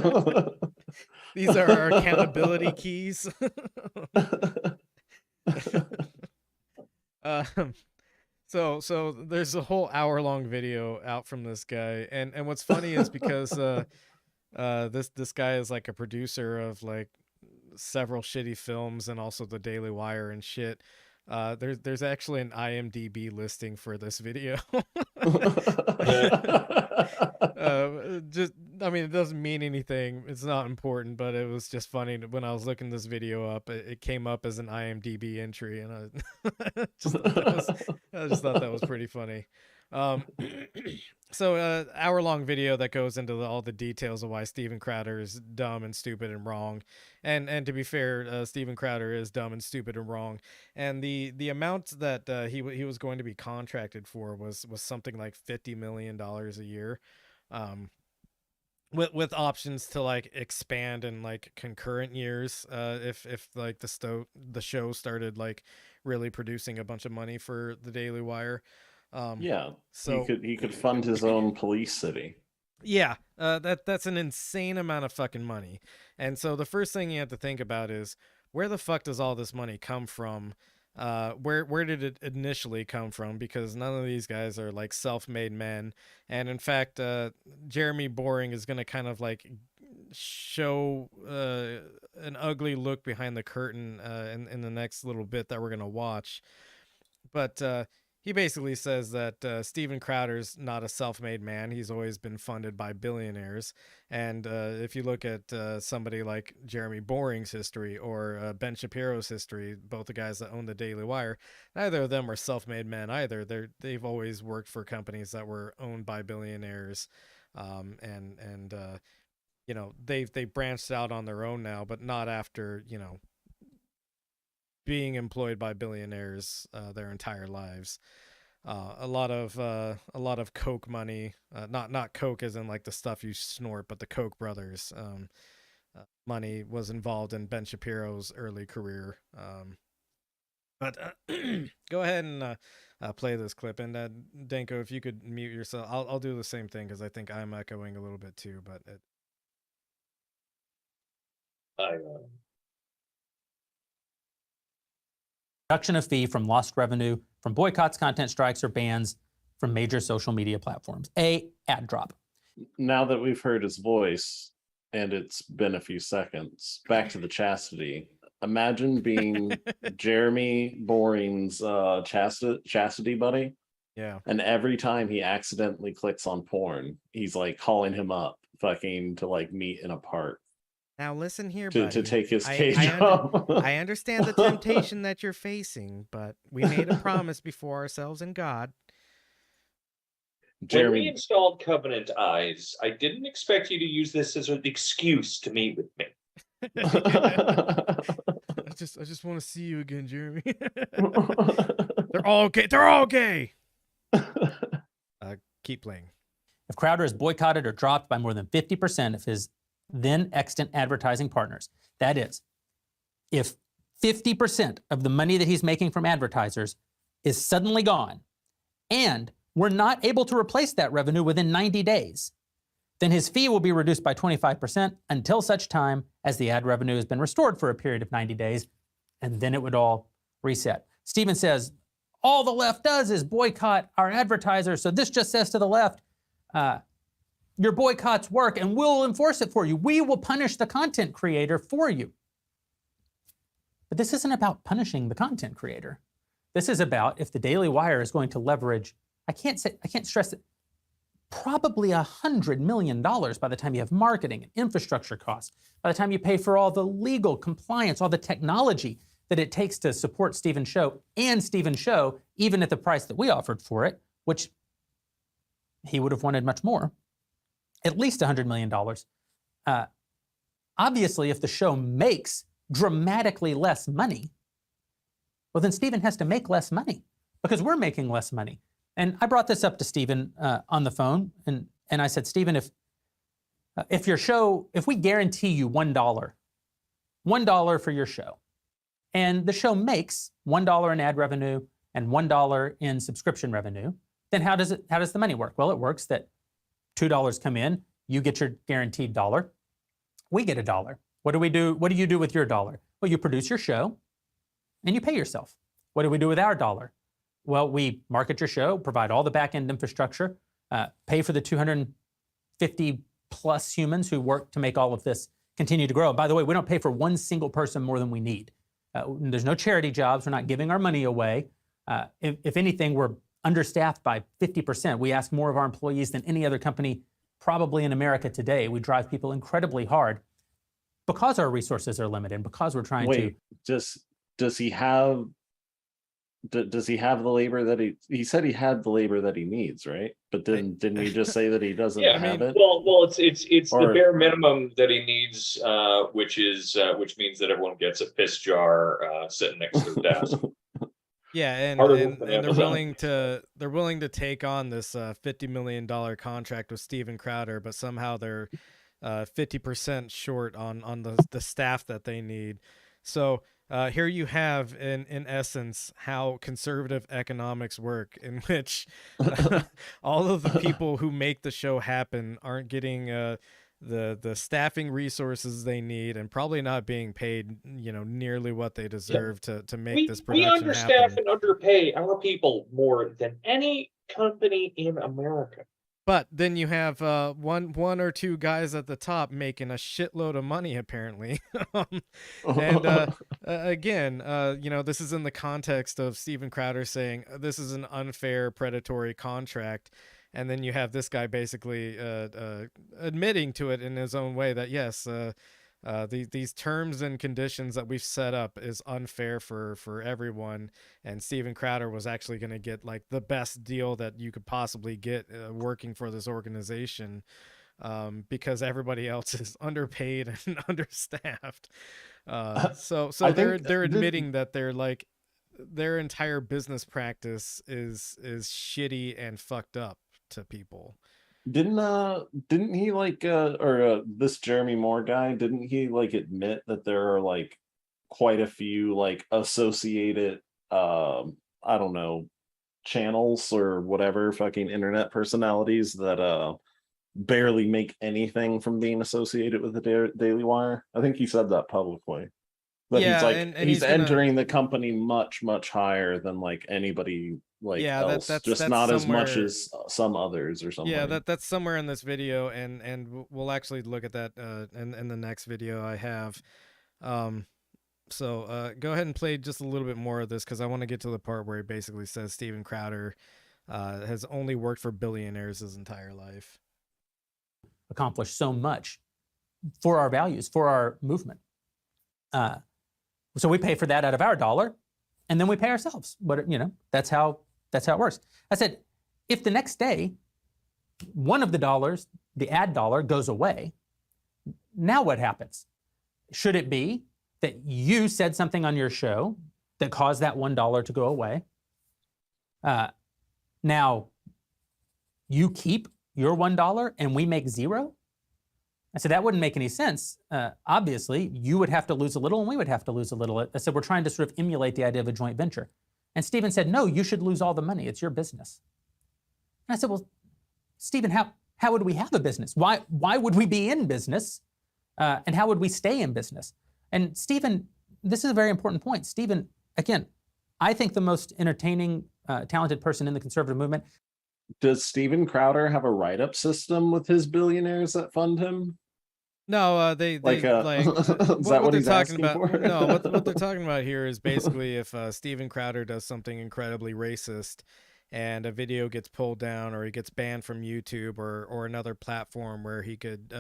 S3: These are our accountability keys. So there's a whole hour-long video out from this guy, and what's funny is because this guy is like a producer of like several shitty films and also the Daily Wire and shit. There's actually an IMDb listing for this video. I mean, it doesn't mean anything. It's not important, but it was just funny when I was looking this video up. It came up as an IMDb entry, and I just thought that was pretty funny. So hour-long video that goes into all the details of why Steven Crowder is dumb and stupid and wrong. And to be fair, Steven Crowder is dumb and stupid and wrong. And the amount that he was going to be contracted for was something like $50 million a year, with options to like expand in like concurrent years, if like the show started like really producing a bunch of money for the Daily Wire.
S1: Yeah,
S3: so
S1: he could fund his own police city.
S3: Yeah, that's an insane amount of fucking money. And so the first thing you have to think about is, where the fuck does all this money come from? Where did it initially come from? Because none of these guys are like self-made men. And in fact, Jeremy Boring is going to kind of like show an ugly look behind the curtain in the next little bit that we're going to watch. But he basically says that Steven Crowder's not a self-made man. He's always been funded by billionaires. And if you look at somebody like Jeremy Boring's history or Ben Shapiro's history, both the guys that own the Daily Wire, neither of them are self-made men either. They've always worked for companies that were owned by billionaires. And you know, they branched out on their own now, but not after, you know, being employed by billionaires their entire lives. A lot of coke money, not coke as in like the stuff you snort, but the Koch brothers money was involved in Ben Shapiro's early career. But go ahead and play this clip, and Danko, if you could mute yourself, I'll do the same thing because I think I'm echoing a little bit too. But
S14: Reduction of fee from lost revenue from boycotts, content strikes, or bans from major social media platforms. Ad drop.
S1: Now that we've heard his voice and it's been a few seconds, back to the chastity. Imagine being Jeremy Boring's chastity buddy.
S3: Yeah.
S1: And every time he accidentally clicks on porn, he's like calling him up fucking to like meet in a park.
S3: Now listen here,
S1: to
S3: buddy.
S1: take his cage off.
S3: I understand the temptation that you're facing, but we made a promise before ourselves and God.
S2: When we installed Covenant Eyes, I didn't expect you to use this as an excuse to meet with me.
S3: I just want to see you again, Jeremy. They're all gay. They're all gay. Keep playing.
S14: If Crowder is boycotted or dropped by more than 50% of his then extant advertising partners. That is, if 50% of the money that he's making from advertisers is suddenly gone, and we're not able to replace that revenue within 90 days, then his fee will be reduced by 25% until such time as the ad revenue has been restored for a period of 90 days, and then it would all reset. Steven says, all the left does is boycott our advertisers, so this just says to the left, your boycotts work and we'll enforce it for you. We will punish the content creator for you. But this isn't about punishing the content creator. This is about if the Daily Wire is going to leverage, I can't stress it, probably $100 million by the time you have marketing and infrastructure costs, by the time you pay for all the legal compliance, all the technology that it takes to support Stephen's show, and Stephen's show, even at the price that we offered for it, which he would have wanted much more, at least $100 million. Obviously, if the show makes dramatically less money, well, then Stephen has to make less money because we're making less money. And I brought this up to Stephen on the phone, and I said, Stephen, if your show, if we guarantee you $1 for your show, and the show makes $1 in ad revenue and $1 in subscription revenue, then how does the money work? Well, it works that $2 come in, you get your guaranteed $1, we get $1. What do we do? What do you do with your $1? Well, you produce your show and you pay yourself. What do we do with our $1? Well, we market your show, provide all the back-end infrastructure, pay for the 250 plus humans who work to make all of this continue to grow. By the way, we don't pay for one single person more than we need. There's no charity jobs. We're not giving our money away. If anything, we're understaffed by 50%. We ask more of our employees than any other company probably in America today. We drive people incredibly hard because our resources are limited, because we're trying to.
S1: Does he have the labor that he said he had the labor that he needs, right? But then didn't he just say that he doesn't have it?
S2: Well, it's the bare minimum that he needs, which means that everyone gets a piss jar sitting next to their desk.
S3: Yeah, and they're willing to take on this $50 million contract with Steven Crowder, but somehow they're 50% short on the staff that they need. So here you have, in essence, how conservative economics work, in which all of the people who make the show happen aren't getting the staffing resources they need, and probably not being paid, nearly what they deserve to make this production happen.
S2: We understaff and underpay our people more than any company in America.
S3: But then you have one or two guys at the top making a shitload of money, apparently. Again, this is in the context of Steven Crowder saying this is an unfair predatory contract. And then you have this guy basically admitting to it in his own way that, yes, these terms and conditions that we've set up is unfair for everyone. And Steven Crowder was actually going to get like the best deal that you could possibly get working for this organization, because everybody else is underpaid and understaffed. So they're admitting that they're like, their entire business practice is shitty and fucked up to people.
S1: Didn't he this Jeremy Moore guy, didn't he admit that there are like quite a few associated I don't know, channels or whatever, fucking internet personalities that barely make anything from being associated with the Daily Wire? I think he said that publicly. But yeah, he's entering the company much higher than anybody else, that's not as much as some others or something.
S3: Yeah, that's somewhere in this video, and we'll actually look at that in the next video I have. So go ahead and play just a little bit more of this, because I want to get to the part where he basically says Steven Crowder has only worked for billionaires his entire life.
S14: Accomplished so much for our values, for our movement. So we pay for that out of our $1, and then we pay ourselves. But that's how it works. I said, if the next day one of the dollars, the ad dollar, goes away, now what happens? Should it be that you said something on your show that caused that $1 to go away? Now you keep your $1 and we make $0? I said, that wouldn't make any sense. Obviously, you would have to lose a little and we would have to lose a little. I said, we're trying to sort of emulate the idea of a joint venture. And Stephen said, no, you should lose all the money. It's your business. And I said, well, Stephen, how would we have a business? Why would we be in business? And how would we stay in business? And Stephen, this is a very important point. Stephen, again, I think the most entertaining, talented person in the conservative movement.
S1: Does Steven Crowder have a write-up system with his billionaires that fund him?
S3: No, they
S1: is that what he's
S3: talking about?
S1: For?
S3: No, what they're talking about here is basically if Steven Crowder does something incredibly racist, and a video gets pulled down or he gets banned from YouTube or another platform where he could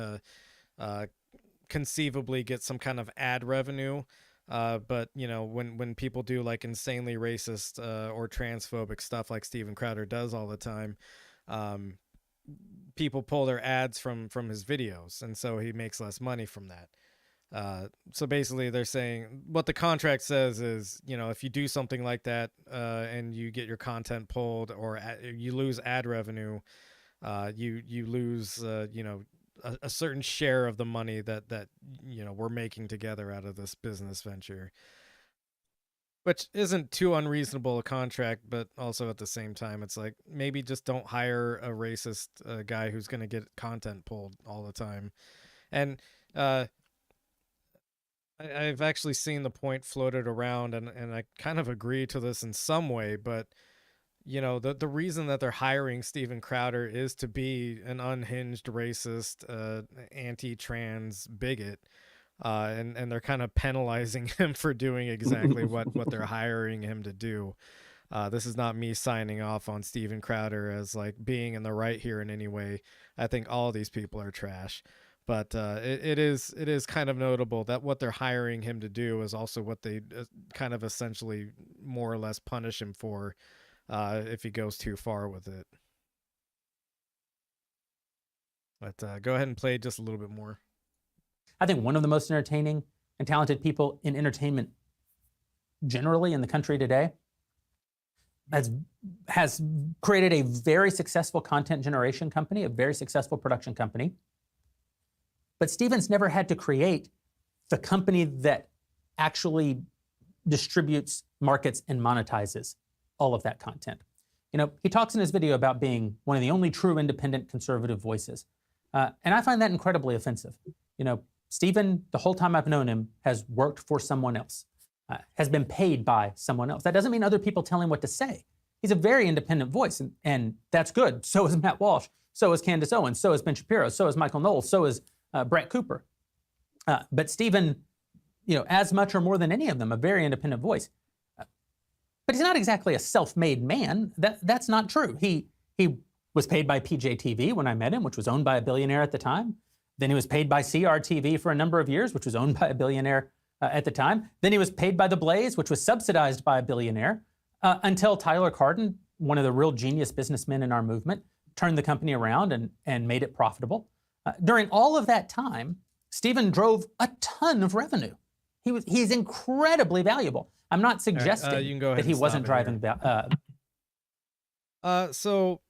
S3: conceivably get some kind of ad revenue. But you know, when people do like insanely racist or transphobic stuff like Steven Crowder does all the time, people pull their ads from his videos, and so he makes less money from that. So basically they're saying what the contract says is, you know, if you do something like that and you get your content pulled or you lose ad revenue, you lose, you know, a certain share of the money that, you know, we're making together out of this business venture, which isn't too unreasonable a contract, but also at the same time, it's like, maybe just don't hire a racist guy who's going to get content pulled all the time. And, I've actually seen the point floated around, and I kind of agree to this in some way, but you know, the reason that they're hiring Steven Crowder is to be an unhinged racist, anti-trans bigot, and they're kind of penalizing him for doing exactly what they're hiring him to do. This is not me signing off on Steven Crowder as like being in the right here in any way. I think all these people are trash. But it is kind of notable that what they're hiring him to do is also what they kind of essentially more or less punish him for if he goes too far with it. But go ahead and play just a little bit more.
S14: I think one of the most entertaining and talented people in entertainment generally in the country today has created a very successful content generation company, a very successful production company. But Steven's never had to create the company that actually distributes, markets, and monetizes all of that content. You know, he talks in his video about being one of the only true independent conservative voices. And I find that incredibly offensive. You know, Steven, the whole time I've known him, has worked for someone else, has been paid by someone else. That doesn't mean other people tell him what to say. He's a very independent voice, and that's good. So is Matt Walsh. So is Candace Owens. So is Ben Shapiro. So is Michael Knowles. So is Brett Cooper. But Steven, you know, as much or more than any of them, a very independent voice. But he's not exactly a self-made man. That's not true. He was paid by PJTV when I met him, which was owned by a billionaire at the time. Then he was paid by CRTV for a number of years, which was owned by a billionaire at the time. Then he was paid by The Blaze, which was subsidized by a billionaire, until Tyler Cardin, one of the real genius businessmen in our movement, turned the company around and made it profitable. During all of that time, Steven drove a ton of revenue. He's incredibly valuable. I'm not suggesting
S3: you can go ahead
S14: that he
S3: and
S14: wasn't
S3: stop
S14: driving.
S3: So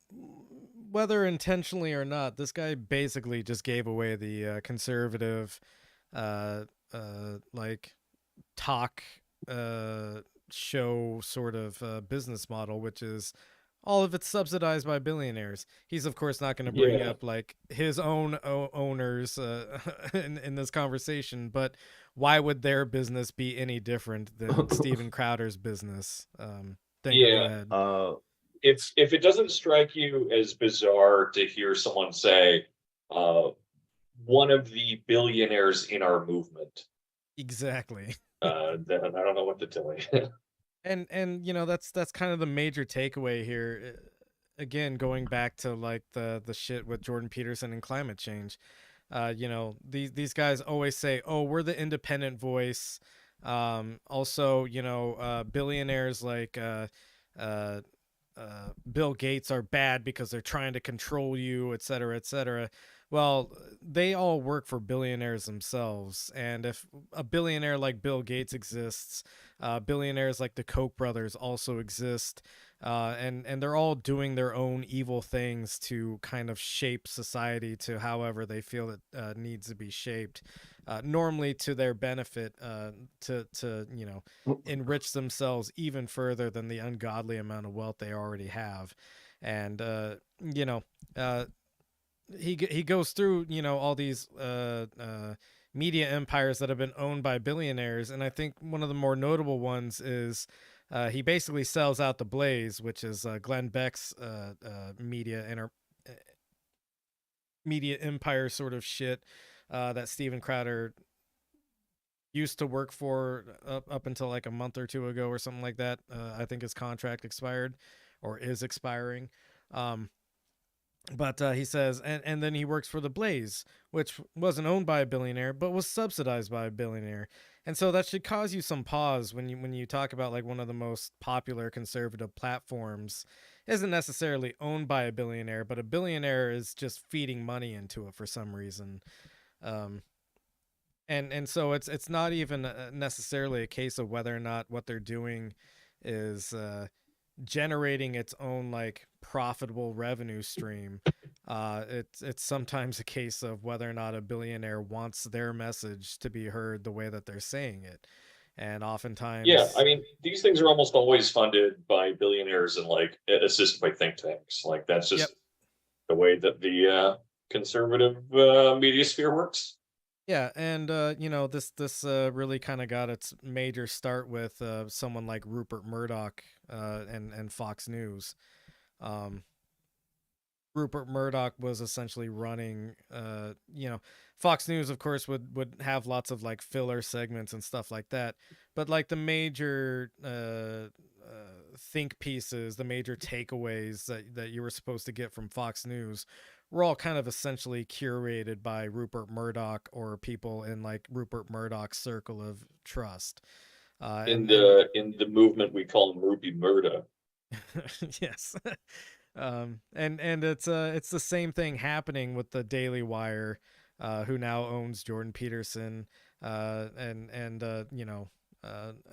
S3: whether intentionally or not, this guy basically just gave away the conservative, like talk show sort of business model, which is all of it's subsidized by billionaires. He's of course not going to bring up like his own owners in this conversation, but why would their business be any different than Steven Crowder's business? Danko, go ahead.
S2: If it doesn't strike you as bizarre to hear someone say, one of the billionaires in our movement,
S3: exactly,
S2: then I don't know what to tell you.
S3: And you know, that's kind of the major takeaway here. Again, going back to like the shit with Jordan Peterson and climate change. You know, these guys always say, "Oh, we're the independent voice." Also, you know, billionaires like Bill Gates are bad because they're trying to control you, et cetera, et cetera. Well, they all work for billionaires themselves. And if a billionaire like Bill Gates exists, billionaires like the Koch brothers also exist. And they're all doing their own evil things to kind of shape society to however they feel it needs to be shaped, normally to their benefit, to you know, enrich themselves even further than the ungodly amount of wealth they already have. And you know, he goes through, you know, all these media empires that have been owned by billionaires, and I think one of the more notable ones is he basically sells out The Blaze, which is Glenn Beck's media empire sort of shit that Steven Crowder used to work for up until like a month or two ago or something like that. I think his contract expired, or is expiring. But he says, and then he works for the Blaze, which wasn't owned by a billionaire, but was subsidized by a billionaire. And so that should cause you some pause when you talk about like one of the most popular conservative platforms isn't necessarily owned by a billionaire, but a billionaire is just feeding money into it for some reason. And so it's not even necessarily a case of whether or not what they're doing is generating its own like profitable revenue stream. It's sometimes a case of whether or not a billionaire wants their message to be heard the way that they're saying it. And oftentimes,
S2: yeah, I mean, these things are almost always funded by billionaires and like assisted by think tanks. Like that's just the way that the conservative media sphere works.
S3: Yeah, and you know, this really kind of got its major start with someone like Rupert Murdoch and Fox News. Rupert Murdoch was essentially running, you know, Fox News, of course, would have lots of like filler segments and stuff like that, but like the major think pieces, the major takeaways that you were supposed to get from Fox News were all kind of essentially curated by Rupert Murdoch or people in like Rupert Murdoch's circle of trust.
S2: In the movement, we call him Rupie Murdoch.
S3: Yes. And it's the same thing happening with the Daily Wire, who now owns Jordan Peterson, and you know,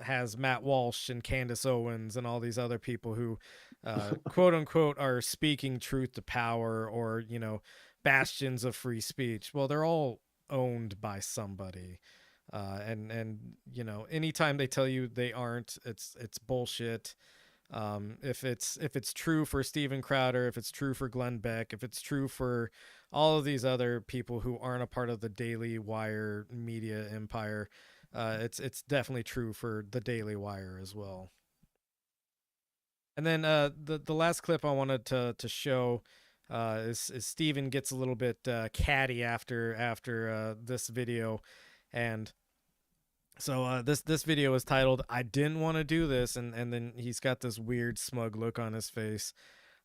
S3: has Matt Walsh and Candace Owens and all these other people who, quote unquote, are speaking truth to power, or, you know, bastions of free speech. Well, they're all owned by somebody. And you know, anytime they tell you they aren't, it's bullshit. If it's true for Steven Crowder, if it's true for Glenn Beck, if it's true for all of these other people who aren't a part of the Daily Wire media empire, it's definitely true for the Daily Wire as well. And then the last clip I wanted to show is Steven gets a little bit catty after this video, and so this video is titled "I Didn't Want to Do This," and then he's got this weird smug look on his face.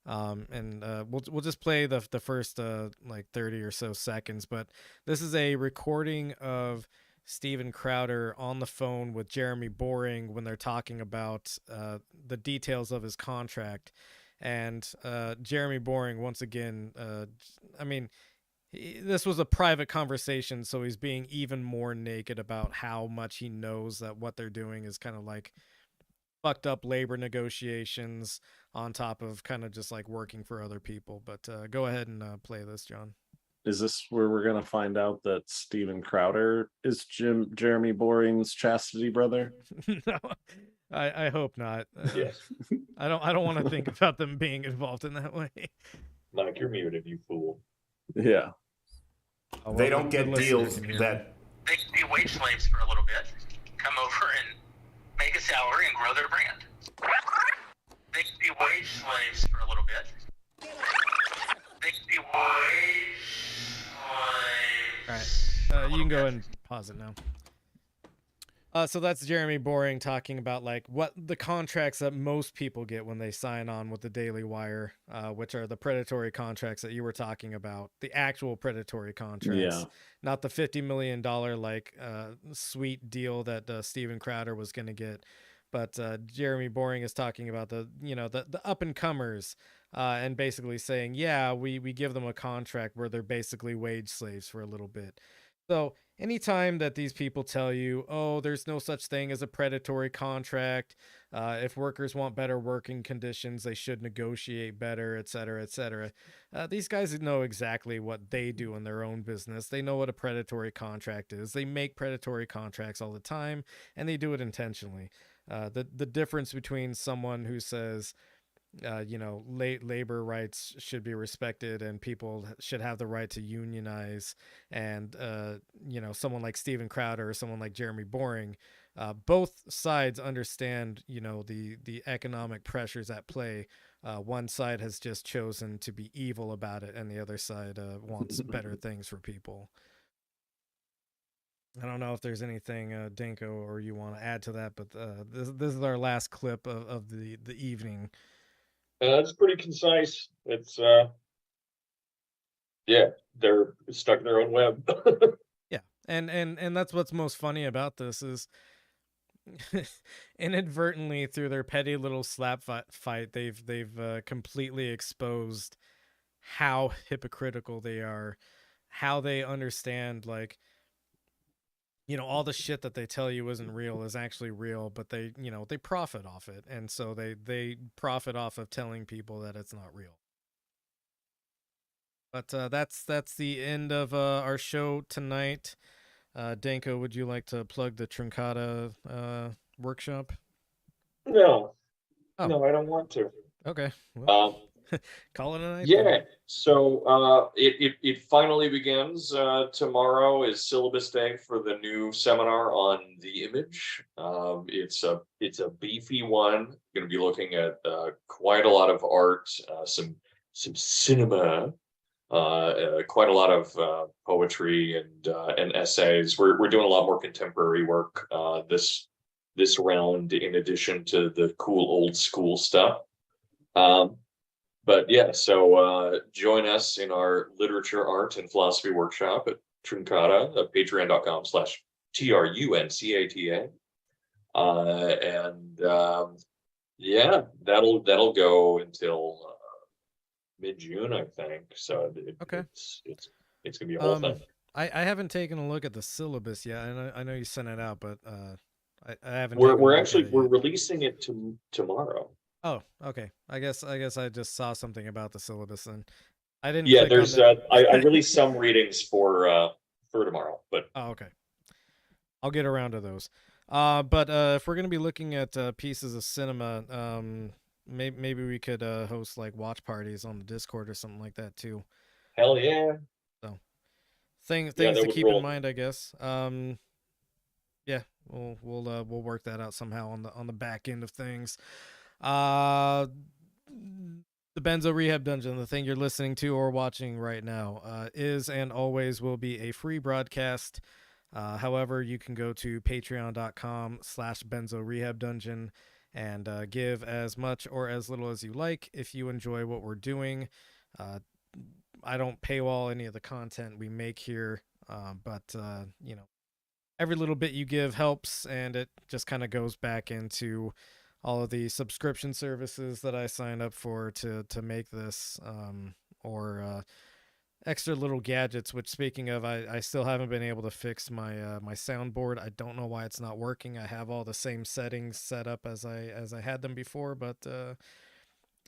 S3: And we'll just play the first like 30 or so seconds, but this is a recording of Steven Crowder on the phone with Jeremy Boring when they're talking about the details of his contract. And Jeremy Boring, once again, I mean, this was a private conversation, so he's being even more naked about how much he knows that what they're doing is kind of like fucked up labor negotiations on top of kind of just like working for other people. But go ahead and play this, John.
S1: Is this where we're gonna find out that Steven Crowder is Jeremy Boring's chastity brother?
S3: No, I hope not.
S2: Yes.
S3: I don't want to think about them being involved in that way.
S2: Mike, you're muted, you fool.
S1: Yeah.
S3: Oh,
S15: They don't get deals that
S16: they can be wage slaves for a little bit, come over and make a salary and grow their brand. They can be wage slaves for a little bit. They can be wage slaves.
S3: All right, you can go ahead and pause it now. So that's Jeremy Boring talking about like what the contracts that most people get when they sign on with the Daily Wire, which are the predatory contracts that you were talking about, the actual predatory contracts, not the $50 million like sweet deal that Steven Crowder was going to get. But Jeremy Boring is talking about the up and comers, and basically saying, yeah, we give them a contract where they're basically wage slaves for a little bit. So anytime that these people tell you, oh, there's no such thing as a predatory contract, if workers want better working conditions, they should negotiate better, et cetera, et cetera. These guys know exactly what they do in their own business. They know what a predatory contract is. They make predatory contracts all the time, and they do it intentionally. The difference between someone who says, labor rights should be respected and people should have the right to unionize, and someone like Steven Crowder or someone like Jeremy Boring, both sides understand the economic pressures at play. One side has just chosen to be evil about it, and the other side wants better things for people. I don't know if there's anything Danko or you want to add to that, but this is our last clip of the evening.
S2: It's pretty concise. It's yeah, they're stuck in their own web.
S3: Yeah, and that's what's most funny about this is inadvertently through their petty little slap fight, they've completely exposed how hypocritical they are, how they understand, like, all the shit that they tell you isn't real is actually real, but they profit off it, and so they profit off of telling people that it's not real. But that's the end of our show tonight. Danko, would you like to plug the Truncata workshop?
S2: No,
S3: Oh.
S2: no, I don't want to.
S3: Okay. Well, call it a night.
S2: Yeah.
S3: then.
S2: So it finally begins. Tomorrow is syllabus day for the new seminar on the image. It's a beefy one. Going to be looking at quite a lot of art, some cinema, quite a lot of poetry and essays. We're doing a lot more contemporary work this round, in addition to the cool old school stuff. But yeah, so join us in our literature, art, and philosophy workshop at Truncata at patreon.com/TRUNCATA. Yeah, that'll go until mid-June, I think. So
S3: Okay.
S2: It's gonna be a whole thing.
S3: I haven't taken a look at the syllabus yet. I know you sent it out, but I haven't.
S2: We're
S3: taken a look
S2: actually
S3: at it
S2: we're
S3: yet.
S2: releasing it tomorrow.
S3: Oh, okay. I guess I just saw something about the syllabus, and I didn't.
S2: Yeah,
S3: click on
S2: there's
S3: the...
S2: I released some readings for tomorrow, but
S3: Oh, okay. I'll get around to those. But if we're gonna be looking at pieces of cinema, maybe we could host like watch parties on the Discord or something like that too.
S2: hell yeah.
S3: So things
S2: that
S3: to
S2: would
S3: keep
S2: roll.
S3: in mind, I guess. Yeah, we'll work that out somehow on the back end of things. The Benzo Rehab Dungeon, the thing you're listening to or watching right now, is and always will be a free broadcast. However, you can go to patreon.com/Benzo Rehab Dungeon and give as much or as little as you like if you enjoy what we're doing. I don't paywall any of the content we make here, but every little bit you give helps, and it just kind of goes back into all of the subscription services that I signed up for to make this, or extra little gadgets, which, speaking of, I still haven't been able to fix my my soundboard. I don't know why it's not working. I have all the same settings set up as I had them before, but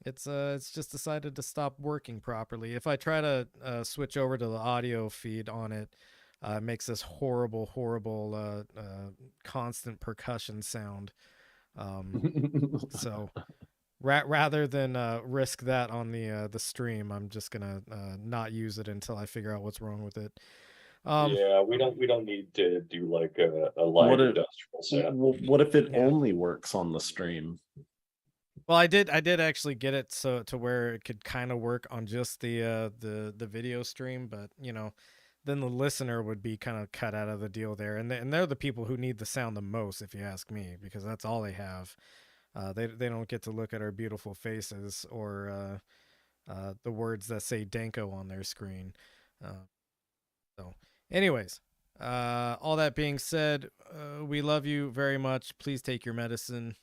S3: it's just decided to stop working properly. If I try to switch over to the audio feed on it, it makes this horrible constant percussion sound. So rather than risk that on the stream, I'm just gonna not use it until I figure out what's wrong with it.
S2: Yeah, we don't need to do like a live industrial setup.
S1: What if it only works on the stream?
S3: Well, I did actually get it so to where it could kind of work on just the video stream, but then the listener would be kind of cut out of the deal there, and they're the people who need the sound the most, if you ask me, because that's all they have. They don't get to look at our beautiful faces or the words that say Danko on their screen. So, anyways, all that being said, we love you very much. Please take your medicine.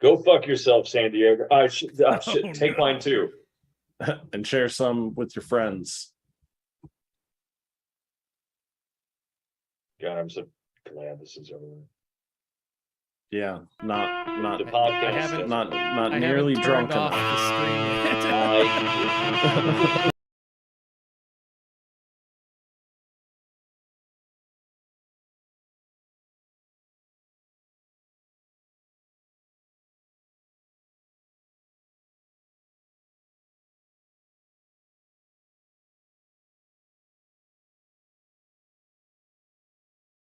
S2: Go fuck yourself, San Diego. I should take mine too.
S1: And share some with your friends.
S2: God, I'm so glad this is over.
S1: Yeah, not
S2: the podcast.
S1: not nearly drunk enough.
S3: The screen yet.